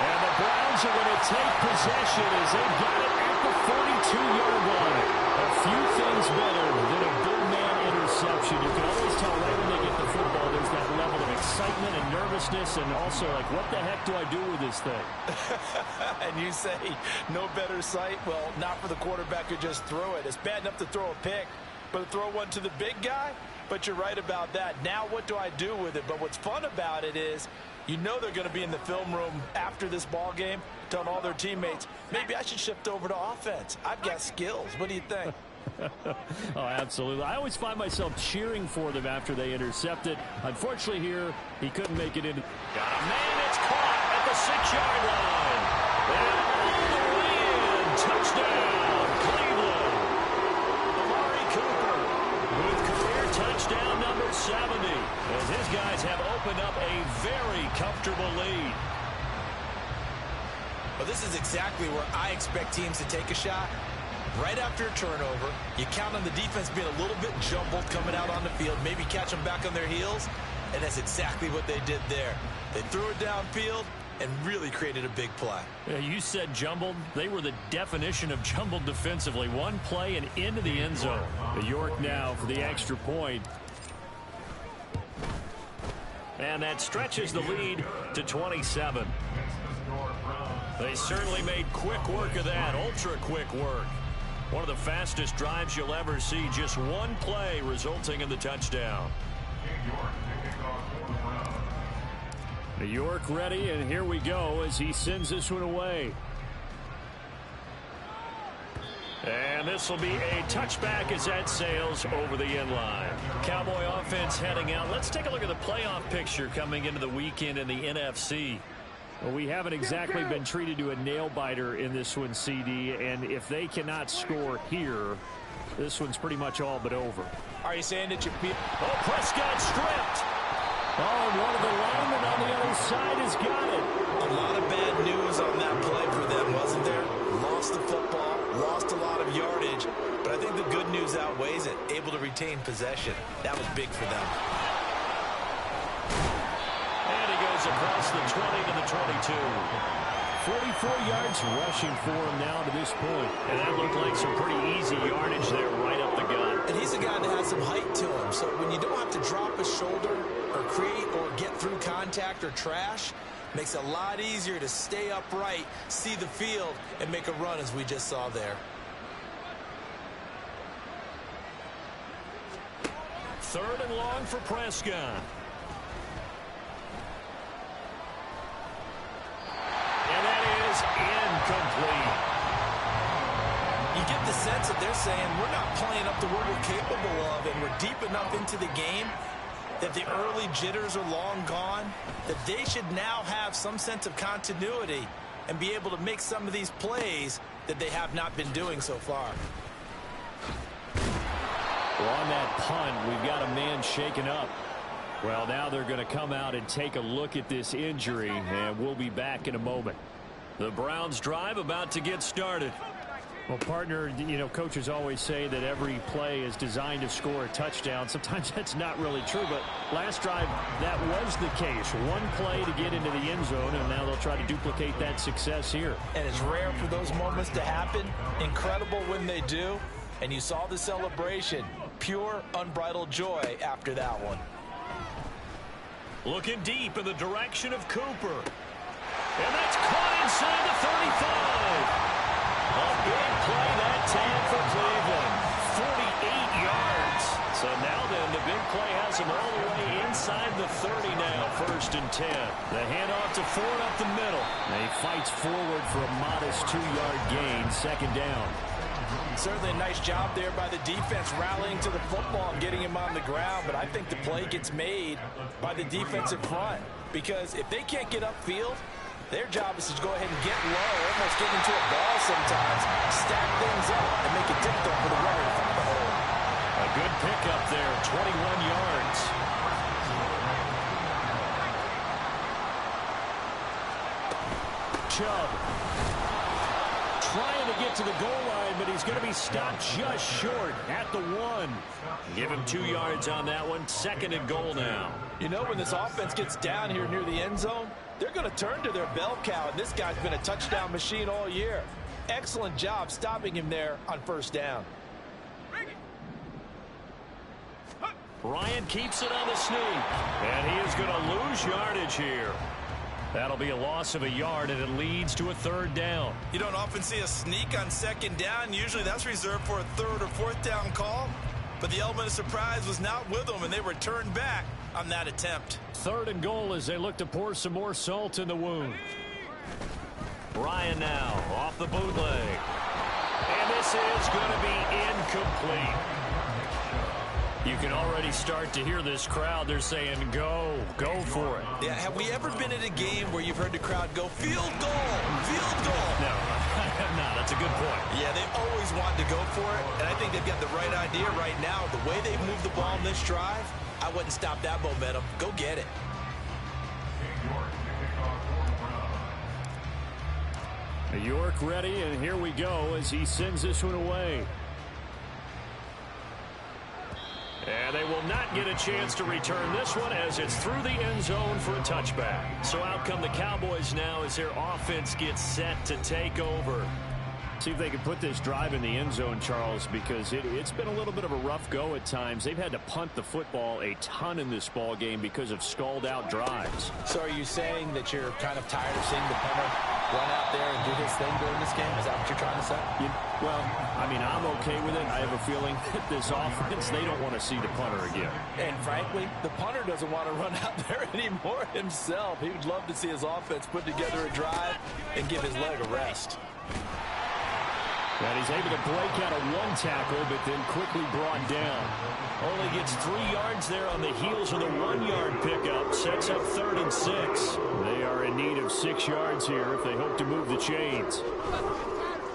And the Browns are going to take possession as they got it at the 42-yard line. A few things better than a big man interception. You can always tell right when they get the football, there's that level of excitement and nervousness, and also like, what the heck do I do with this thing? And you say, no better sight? Well, not for the quarterback who just threw it. It's bad enough to throw a pick, but to throw one to the big guy? But you're right about that. Now what do I do with it? But what's fun about it is you know they're going to be in the film room after this ball game telling all their teammates, maybe I should shift over to offense. I've got skills. What do you think? Oh, absolutely. I always find myself cheering for them after they intercept it. Unfortunately here, he couldn't make it in. Got a man, it's caught at the 6-yard line. And all the way in. Touchdown, Cleveland. Amari Cooper with career touchdown number 70. As his guys have opened up a very comfortable lead. Well, this is exactly where I expect teams to take a shot. Right after a turnover, you count on the defense being a little bit jumbled coming out on the field, maybe catch them back on their heels, and that's exactly what they did there. They threw it downfield and really created a big play. Yeah, you said jumbled. They were the definition of jumbled defensively. One play and into the end zone. York now for the extra point. And that stretches the lead to 27. They certainly made quick work of that, ultra-quick work. One of the fastest drives you'll ever see, just one play resulting in the touchdown. New York ready, and here we go as he sends this one away. And this will be a touchback as that sails over the end line. Cowboy offense heading out. Let's take a look at the playoff picture coming into the weekend in the NFC. Well, we haven't exactly been treated to a nail-biter in this one, CD, and if they cannot score here, this one's pretty much all but over. Are you saying that you feel... Oh, Prescott stripped. Oh, and one of the linemen on the other side has got it. A lot of bad news on that play for them, wasn't there? Lost the football, lost a lot of yardage, but I think the good news outweighs it. Able to retain possession. That was big for them. Across the 20 to the 22. 44 yards rushing for him now to this point. And that looked like some pretty easy yardage there right up the gut. And he's a guy that has some height to him. So when you don't have to drop a shoulder or create or get through contact or trash, Makes it a lot easier to stay upright, see the field, and make a run as we just saw there. Third and long for Prescott. And that is incomplete. You get the sense that they're saying we're not playing up to what we're capable of, and we're deep enough into the game that the early jitters are long gone, that they should now have some sense of continuity and be able to make some of these plays that they have not been doing so far. Well, on that punt, we've got a man shaken up. Well, now they're going to come out and take a look at this injury, and we'll be back in a moment. The Browns drive about to get started. Well, partner, you know, coaches always say that every play is designed to score a touchdown. Sometimes that's not really true, but last drive, that was the case. One play to get into the end zone, and now they'll try to duplicate that success here. And it's rare for those moments to happen. Incredible when they do. And you saw the celebration. Pure, unbridled joy after that one. Looking deep in the direction of Cooper. And that's caught inside the 35. A big play that time for Cleveland. 48 yards. So now then, the big play has him all the way inside the 30 now. First and 10. The handoff to Ford up the middle. And he fights forward for a modest 2-yard gain. Second down. Certainly a nice job there by the defense rallying to the football and getting him on the ground, but I think the play gets made by the defensive front, because if they can't get upfield, their job is to go ahead and get low, almost get into a ball sometimes, stack things up, and make it difficult for the runner to find the hole. A good pickup there, 21 yards. Chubb trying to get to the goal line, but he's going to be stopped just short at the 1. Give him 2 yards on that one. Second and goal now. You know, when this offense gets down here near the end zone, they're going to turn to their bell cow, and this guy's been a touchdown machine all year. Excellent job stopping him there on first down. Ryan keeps it on the sneak, and he is going to lose yardage here. That'll be a loss of a yard, and it leads to a third down. You don't often see a sneak on second down. Usually that's reserved for a third or fourth down call. But the element of surprise was not with them, and they returned back on that attempt. Third and goal as they look to pour some more salt in the wound. Ryan now off the bootleg. And this is going to be incomplete. You can already start to hear this crowd. They're saying, go for it. Yeah, have we ever been at a game where you've heard the crowd go, field goal, field goal? No, I have not. That's a good point. Yeah, they always want to go for it, and I think they've got the right idea right now. The way they've moved the ball in this drive, I wouldn't stop that momentum. Go get it. York ready, and here we go as he sends this one away. And they will not get a chance to return this one as it's through the end zone for a touchback. So out come the Cowboys now as their offense gets set to take over. See if they can put this drive in the end zone, Charles, because it's been a little bit of a rough go at times. They've had to punt the football a ton in this ball game because of stalled-out drives. So are you saying that you're kind of tired of seeing the punter run out there and do his thing during this game? Is that what you're trying to say? Well, I mean, I'm okay with it. I have a feeling that this offense, they don't want to see the punter again. And frankly, the punter doesn't want to run out there anymore himself. He would love to see his offense put together a drive and give his leg a rest. And he's able to break out of one tackle, but then quickly brought down. Only gets 3 yards there on the heels of the 1-yard pickup. Sets up 3rd and 6. They are in need of 6 yards here if they hope to move the chains.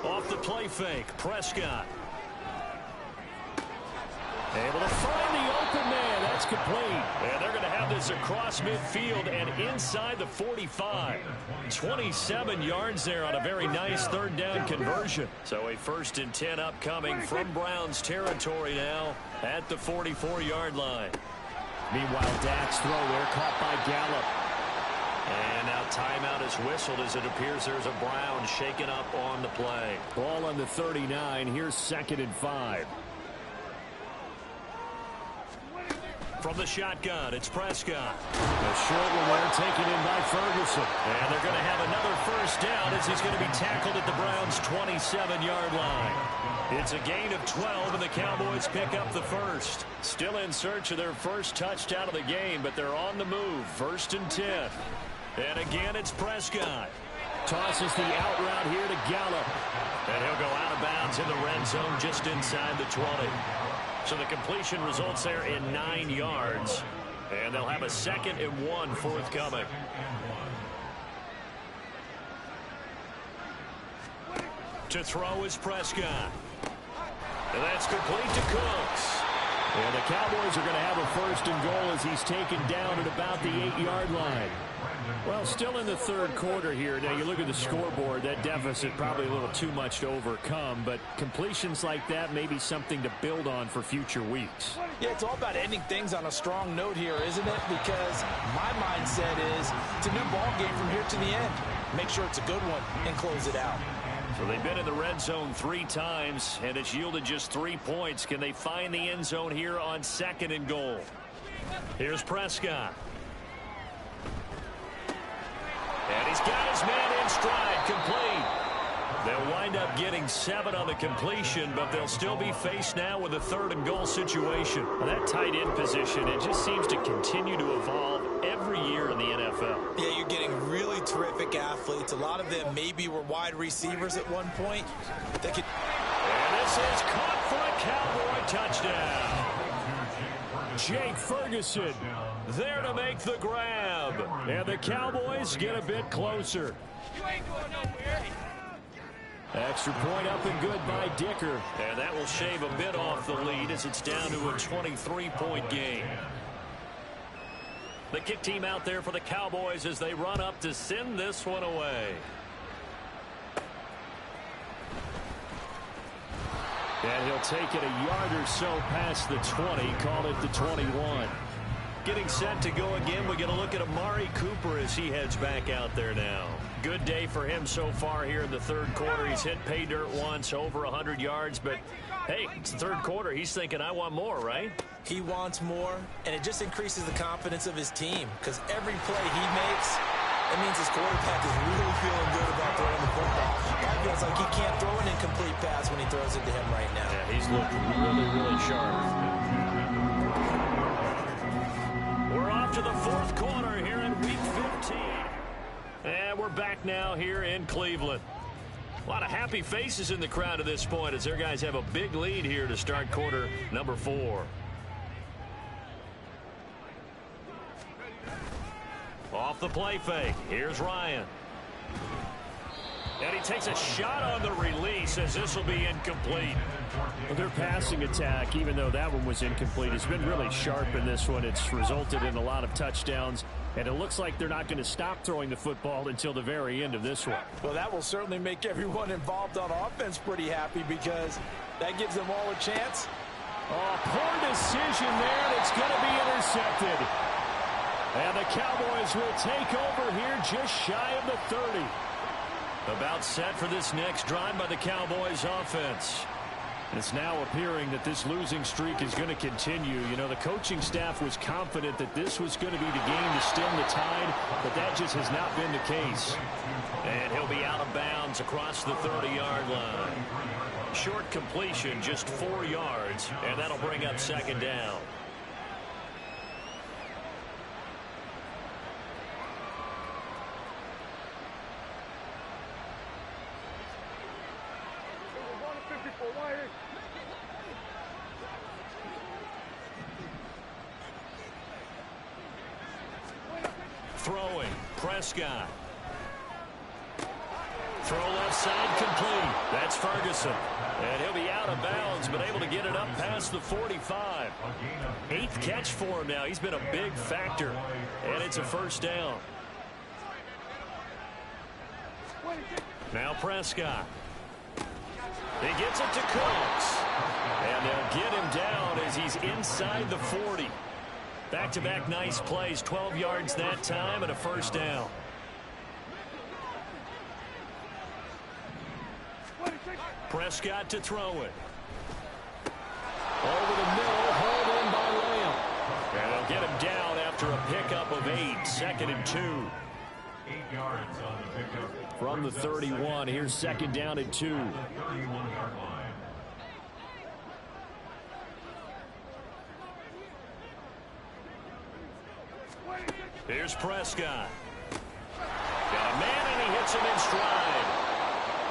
Off the play fake, Prescott. Able to find the open man. That's complete. And they're going to have this across midfield and inside the 45. 27 yards there on a very nice third down conversion. So a 1st and 10 upcoming from Browns territory now at the 44-yard line. Meanwhile, Dak's throw there caught by Gallup. And now timeout is whistled as it appears there's a Brown shaken up on the play. Ball on the 39. Here's 2nd and 5. From the shotgun, it's Prescott. A short one there taken in by Ferguson. And they're going to have another first down as he's going to be tackled at the Browns' 27-yard line. It's a gain of 12, and the Cowboys pick up the first. Still in search of their first touchdown of the game, but they're on the move. 1st and 10. And again, it's Prescott. Tosses the out route here to Gallup. And he'll go out of bounds in the red zone just inside the 20. So the completion results there in 9 yards. And they'll have a 2nd and 1 forthcoming. To throw is Prescott. And that's complete to Cooks. And the Cowboys are going to have a 1st and goal as he's taken down at about the 8-yard line. Well, still in the 3rd quarter here. Now, you look at the scoreboard, that deficit probably a little too much to overcome, but completions like that may be something to build on for future weeks. Yeah, it's all about ending things on a strong note here, isn't it? Because my mindset is it's a new ball game from here to the end. Make sure it's a good one and close it out. So they've been in the red zone 3 times, and it's yielded just 3 points. Can they find the end zone here on 2nd and goal? Here's Prescott. And he's got his man in stride, complete. They'll wind up getting 7 on the completion, but they'll still be faced now with a 3rd and goal situation. Well, that tight end position, it just seems to continue to evolve every year in the NFL. Yeah, you're getting really terrific athletes. A lot of them maybe were wide receivers at one point. They could... And this is caught for a Cowboy touchdown. Jake Ferguson there to make the grab. And the Cowboys get a bit closer. You ain't going nowhere. Extra point up and good by Dicker. And that will shave a bit off the lead as it's down to a 23-point game. The kick team out there for the Cowboys as they run up to send this one away. And he'll take it a yard or so past the 20, call it the 21. Getting set to go again. We get a look at Amari Cooper as he heads back out there now. Good day for him so far here in the 3rd quarter. He's hit pay dirt once, over 100 yards, but hey, it's the 3rd quarter. He's thinking, I want more, right? He wants more, and it just increases the confidence of his team because every play he makes, it means his quarterback is really feeling good about throwing the football. That feels like he can't throw an incomplete pass when he throws it to him right now. Yeah, he's looking really, really sharp. We're off to the 4th quarter here in Week 15. And we're back now here in Cleveland. A lot of happy faces in the crowd at this point as their guys have a big lead here to start quarter number 4. Off the play fake. Here's Ryan. And he takes a shot on the release as this will be incomplete. Well, their passing attack, even though that one was incomplete, has been really sharp in this one. It's resulted in a lot of touchdowns, and it looks like they're not going to stop throwing the football until the very end of this one. Well, that will certainly make everyone involved on offense pretty happy because that gives them all a chance. Oh, poor decision there, and it's going to be intercepted. And the Cowboys will take over here just shy of the 30. About set for this next drive by the Cowboys offense. It's now appearing that this losing streak is going to continue. You know, the coaching staff was confident that this was going to be the game to stem the tide, but that just has not been the case. And he'll be out of bounds across the 30-yard line. Short completion, just 4 yards, and that'll bring up 2nd down. Throwing, Prescott. Throw left side complete. That's Ferguson. And he'll be out of bounds, but able to get it up past the 45. 8th catch for him now. He's been a big factor. And it's a 1st down. Now Prescott. He gets it to Cooks. And they'll get him down as he's inside the 40. Back-to-back nice plays, 12 yards that time and a 1st down. Prescott to throw it. Over the middle, hauled in by Lamb. And second and 2. 8 yards on the pickup. From the 31, here's second down and 2. 31-yard line. Here's Prescott. Got a man, and he hits him in stride.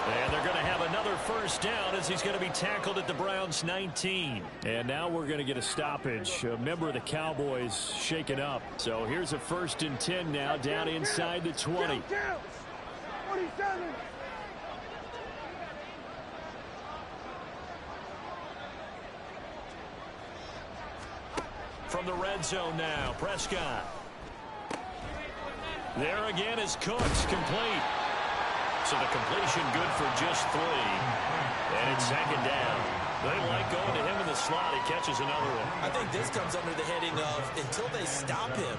And they're going to have another first down as he's going to be tackled at the Browns' 19. And now we're going to get a stoppage. A member of the Cowboys shaken up. So here's a 1st and 10 now down inside the 20. 27. From the red zone now, Prescott. There again is Cooks, complete. So the completion good for just 3. And it's second down. They like going to him in the slot. He catches another one. I think this comes under the heading of until they stop him,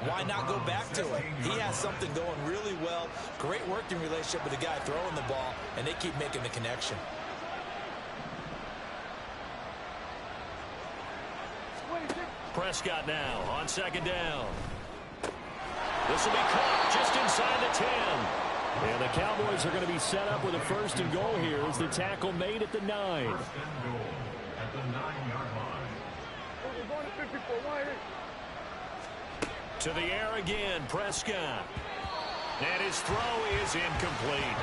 why not go back to him? He has something going really well. Great working relationship with the guy throwing the ball, and they keep making the connection. Prescott now on second down. This will be caught just inside the 10. And the Cowboys are going to be set up with a 1st and goal here as the tackle made at the 9. 1st and goal at the 9-yard line. To the air again, Prescott. And his throw is incomplete.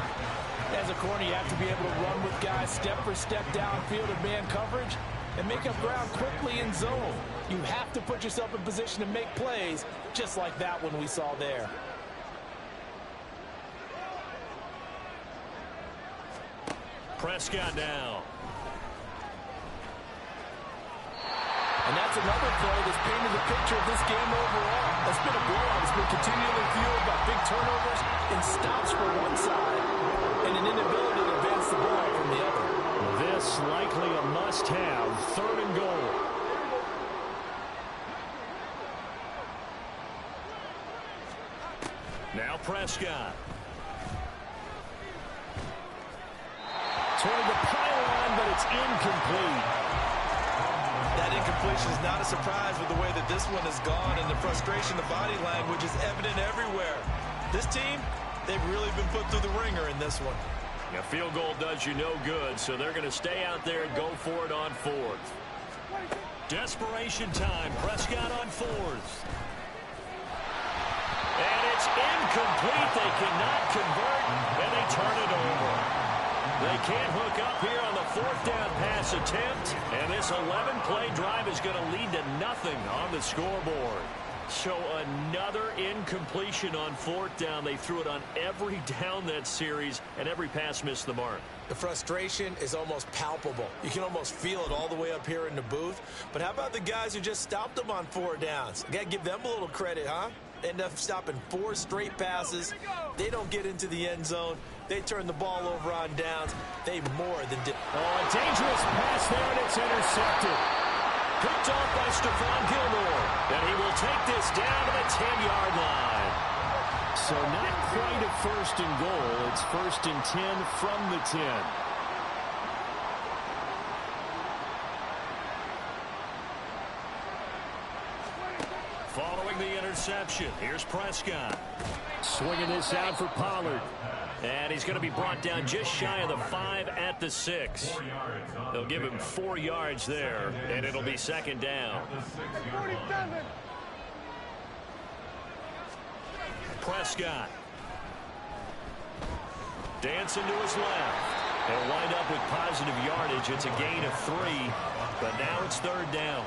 As a corner, you have to be able to run with guys step for step downfield in man coverage and make up ground quickly in zone. You have to put yourself in position to make plays, just like that one we saw there. Prescott now. And that's another play that's painted the picture of this game overall. It's been a blowout. It's been continually fueled by big turnovers and stops for one side and an inability to advance the ball from the other. This likely a must-have 3rd and goal. Now Prescott. Toward the pylon, but it's incomplete. That incompletion is not a surprise with the way that this one has gone, and the frustration, the body language is evident everywhere. This team, they've really been put through the ringer in this one. A field goal does you no good, so they're going to stay out there and go for it on 4th. Desperation time. Prescott on 4th. And it's incomplete. They cannot convert, and they turn it over. They can't hook up here on the 4th down pass attempt, and this 11-play drive is going to lead to nothing on the scoreboard. So another incompletion on 4th down. They threw it on every down that series, and every pass missed the mark. The frustration is almost palpable. You can almost feel it all the way up here in the booth. But how about the guys who just stopped them on 4 downs? You got to give them a little credit, huh? End up stopping 4 straight passes. They don't get into the end zone. They turn the ball over on downs. They more than did. Oh, a dangerous pass there, and it's intercepted. Picked off by Stephon Gilmore. And he will take this down to the 10-yard line. So not quite a 1st and goal. It's 1st and 10 from the 10. Following the interception, here's Prescott. Swinging this out for Pollard. And he's going to be brought down just shy of the 5 at the 6. They'll give him 4 yards there, and it'll be second down. 47. Prescott. Dancing to his left. They'll wind up with positive yardage. It's a gain of 3, but now it's 3rd down.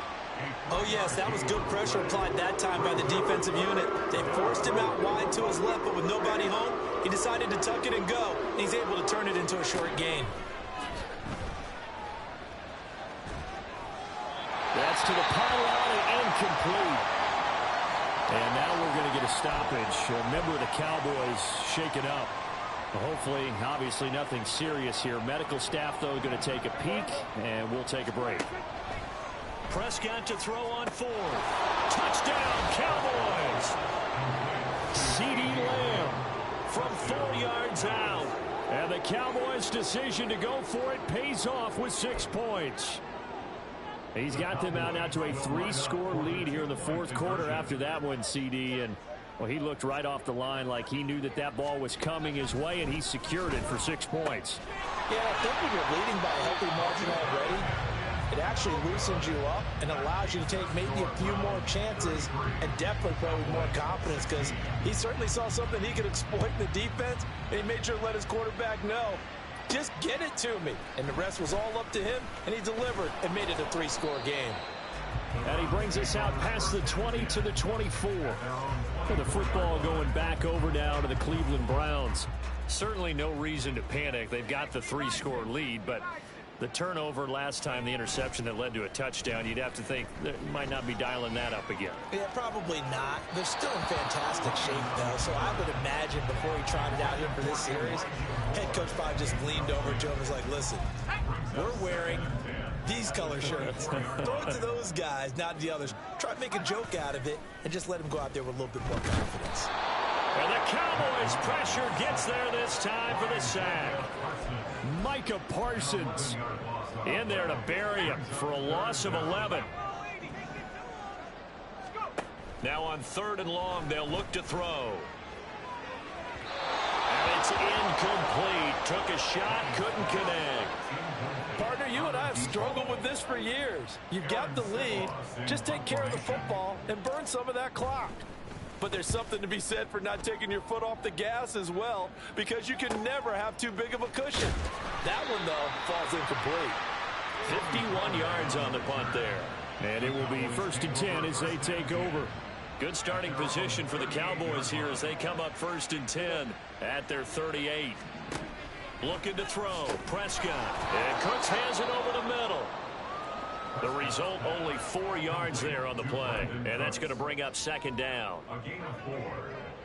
Oh, yes, that was good pressure applied that time by the defensive unit. They forced him out wide to his left, but with nobody home, he decided to tuck it and go. And he's able to turn it into a short gain. That's to the pylon and incomplete. And now we're going to get a stoppage. A member of the Cowboys shaken up. Hopefully, obviously, nothing serious here. Medical staff, though, going to take a peek, and we'll take a break. Prescott to throw on 4th. Touchdown, Cowboys! CeeDee Lamb From 4 yards out. And the Cowboys' decision to go for it pays off with 6 points. He's got them out now to a 3-score lead here in the 4th quarter after that one, CD. And Well, he looked right off the line like he knew that ball was coming his way, and he secured it for 6 points. Yeah, I think when you're leading by a healthy margin already, it actually loosens you up and allows you to take maybe a few more chances and definitely play with more confidence, because he certainly saw something he could exploit in the defense, and he made sure to let his quarterback know, just get it to me. And the rest was all up to him, and he delivered and made it a 3-score game. And he brings us out past the 20 to the 24. For the football going back over now to the Cleveland Browns. Certainly no reason to panic. They've got the 3-score lead, but the turnover last time, the interception that led to a touchdown, you'd have to think they might not be dialing that up again. Yeah, probably not. They're still in fantastic shape, though, so I would imagine before he trotted out here for this series, head coach probably just leaned over to him and was like, listen, we're wearing these color shirts. Throw it to those guys, not the others. Try to make a joke out of it and just let them go out there with a little bit more confidence. And the Cowboys pressure gets there this time for the sack. Micah Parsons In there to bury him for a loss of 11. Now on 3rd and long, they'll look to throw. And it's incomplete. Took a shot, couldn't connect. Partner, you and I have struggled with this for years. You've got the lead. Just take care of the football and burn some of that clock. But there's something to be said for not taking your foot off the gas as well, because you can never have too big of a cushion. That one, though, falls incomplete. 51 yards on the punt there. And it will be 1st and 10 as they take over. Good starting position for the Cowboys here as they come up 1st and 10 at their 38. Looking to throw. Prescott. And Cooks hands it over the middle. The result, only 4 yards there on the play. And that's going to bring up 2nd down. A gain of 4.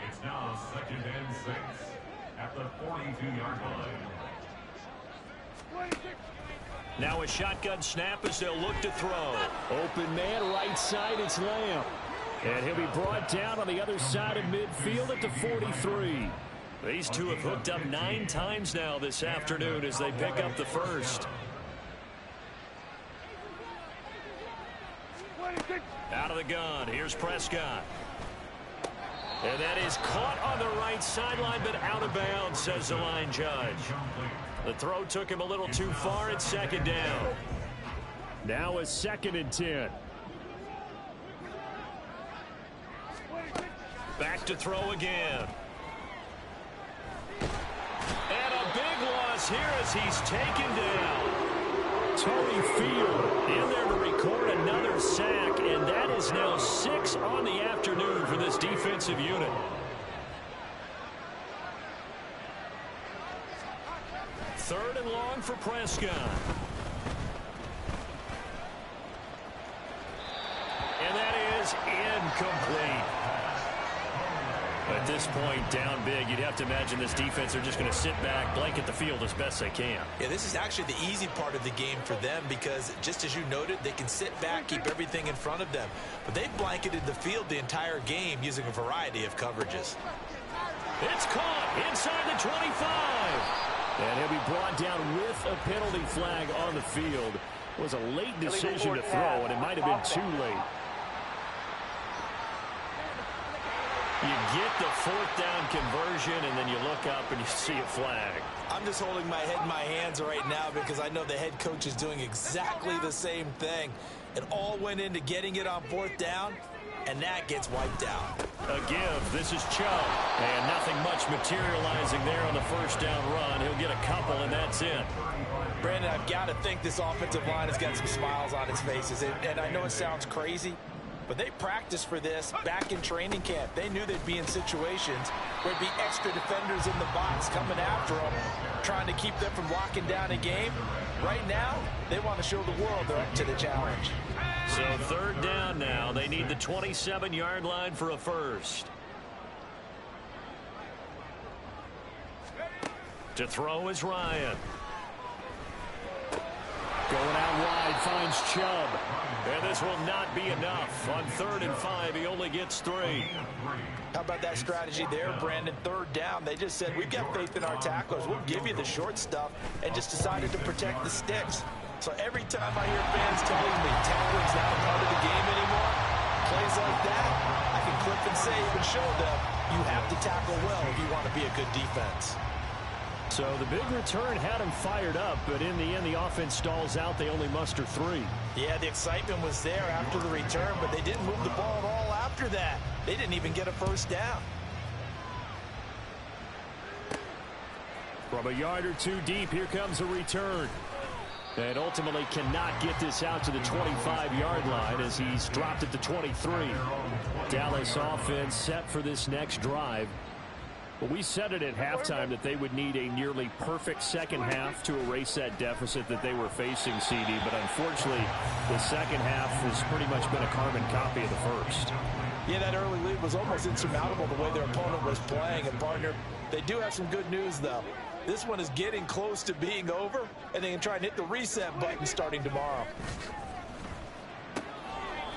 It's now 2nd and 6 at the 42-yard line. Now a shotgun snap as they'll look to throw. Open man, right side, it's Lamb. And he'll be brought down on the other side of midfield at the 43. These two have hooked up 9 times now this afternoon as they pick up the first. Out of the gun, here's Prescott. And that is caught on the right sideline, but out of bounds, says the line judge. The throw took him a little too far. It's 2nd down. Now a 2nd and 10. Back to throw again. And a big loss here as he's taken down. Tony Field in there to record another sack, and that is now 6 on the afternoon for this defensive unit. Third and long for Prescott. And that is incomplete. At this point, down big, you'd have to imagine this defense are just going to sit back, blanket the field as best they can. Yeah, this is actually the easy part of the game for them because, just as you noted, they can sit back, keep everything in front of them. But they've blanketed the field the entire game using a variety of coverages. It's caught inside the 25. And he'll be brought down with a penalty flag on the field. It was a late decision to throw, and it might have been too late. You get the 4th down conversion, and then you look up and you see a flag. I'm just holding my head in my hands right now because I know the head coach is doing exactly the same thing. It all went into getting it on 4th down, and that gets wiped out. A give. This is Chubb. And nothing much materializing there on the 1st down run. He'll get a couple, and that's it. Brandon, I've got to think this offensive line has got some smiles on its faces. And I know it sounds crazy, but they practiced for this back in training camp. They knew they'd be in situations where there'd be extra defenders in the box coming after them, trying to keep them from locking down a game. Right now, they want to show the world they're up to the challenge. So 3rd down now. They need the 27-yard line for a first. To throw is Ryan. Going out wide, finds Chubb. And this will not be enough. On 3rd and 5, he only gets 3. How about that strategy there, Brandon? 3rd down, they just said, we've got faith in our tacklers. We'll give you the short stuff, and just decided to protect the sticks. So every time I hear fans telling me tackling's not a part of the game anymore, plays like that, I can Cliff and Saban showed them, you have to tackle well if you want to be a good defense. So the big return had him fired up, but in the end, the offense stalls out. They only muster 3. Yeah, the excitement was there after the return, but they didn't move the ball at all after that. They didn't even get a first down. From a yard or 2 deep, here comes a return. And ultimately cannot get this out to the 25-yard line as he's dropped at the 23. Dallas offense set for this next drive. Well, we said it at halftime that they would need a nearly perfect second half to erase that deficit that they were facing, CD. But unfortunately, the second half has pretty much been a carbon copy of the first. Yeah, that early lead was almost insurmountable the way their opponent was playing. And, partner, they do have some good news, though. This one is getting close to being over, and they can try and hit the reset button starting tomorrow.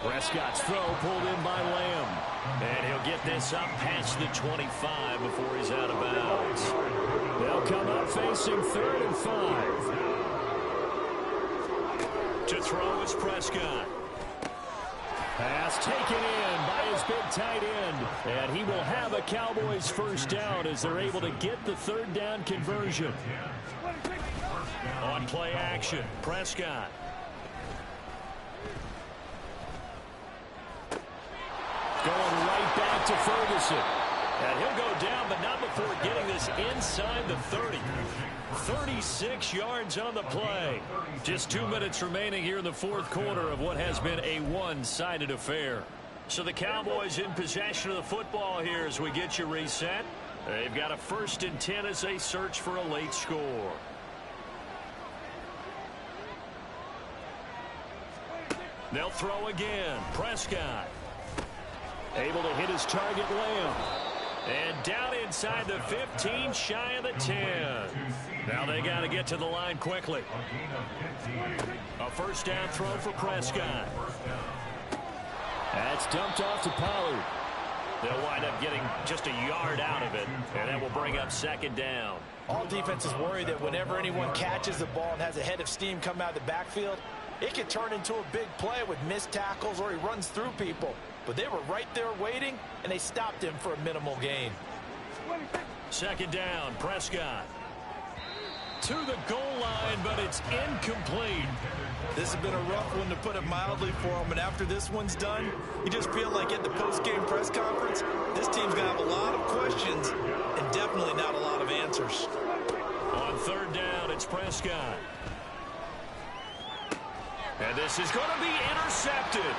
Prescott's throw pulled in by Lamb. And he'll get this up past the 25 before he's out of bounds. They'll come up facing 3rd and 5. To throw is Prescott. Pass taken in by his big tight end. And he will have a Cowboys first down as they're able to get the 3rd down conversion. On play action, Prescott. Going right back to Ferguson. And he'll go down, but not before getting this inside the 30. 36 yards on the play. Just 2 minutes remaining here in the 4th quarter of what has been a one-sided affair. So the Cowboys in possession of the football here as we get you reset. They've got a 1st and 10 as they search for a late score. They'll throw again. Prescott. Able to hit his target, Lamb. And down inside the 15, shy of the 10. Now they got to get to the line quickly. A first down throw for Prescott. That's dumped off to Pollard. They'll wind up getting just a yard out of it, and that will bring up 2nd down. All defenses worry that whenever anyone catches the ball and has a head of steam come out of the backfield, it could turn into a big play with missed tackles or he runs through people. But they were right there waiting, and they stopped him for a minimal gain. 2nd down, Prescott. To the goal line, but it's incomplete. This has been a rough one, to put it mildly, for him. And after this one's done, you just feel like at the post-game press conference, this team's going to have a lot of questions and definitely not a lot of answers. On 3rd down, it's Prescott. And this is going to be intercepted.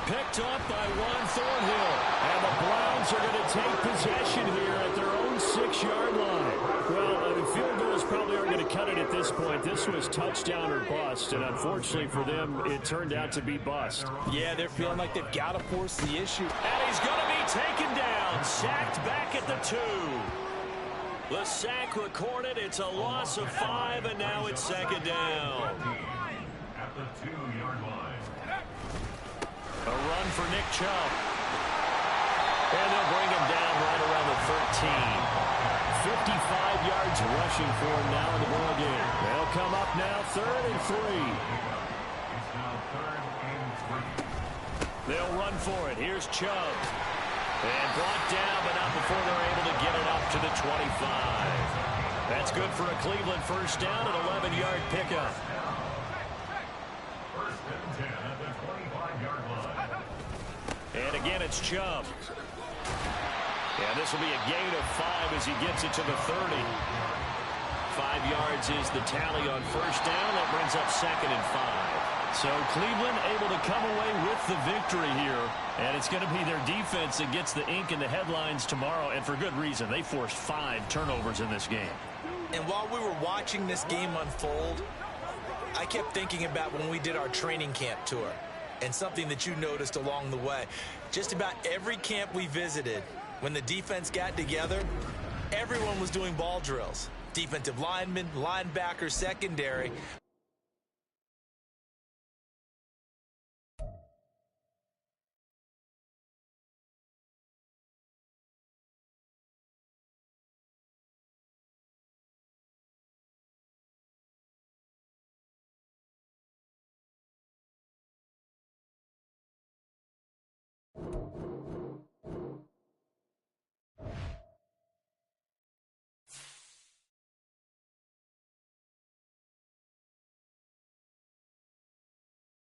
Picked up by Juan Thornhill. And the Browns are going to take possession here at their own 6-yard line. Well, field goals probably aren't going to cut it at this point. This was touchdown or bust, and unfortunately for them, it turned out to be bust. Yeah, they're feeling like they've got to force the issue. And he's going to be taken down, sacked back at the 2. The sack recorded. It's a loss of 5, and now it's 2nd down. At the 2-yard line. A run for Nick Chubb. And they'll bring him down right around the 13. 55 yards rushing for him now in the ball game. They'll come up now 3rd and 3. It's now 3rd and 3. They'll run for it. Here's Chubb. And brought down, but not before they're able to get it up to the 25. That's good for a Cleveland first down, an 11-yard pickup. And again, it's Chubb. And this will be a gain of 5 as he gets it to the 30. 5 yards is the tally on first down. That brings up 2nd and 5. So Cleveland able to come away with the victory here. And it's going to be their defense that gets the ink in the headlines tomorrow. And for good reason. They forced 5 turnovers in this game. And while we were watching this game unfold, I kept thinking about when we did our training camp tour. And something that you noticed along the way. Just about every camp we visited, when the defense got together, everyone was doing ball drills. Defensive linemen, linebackers, secondary.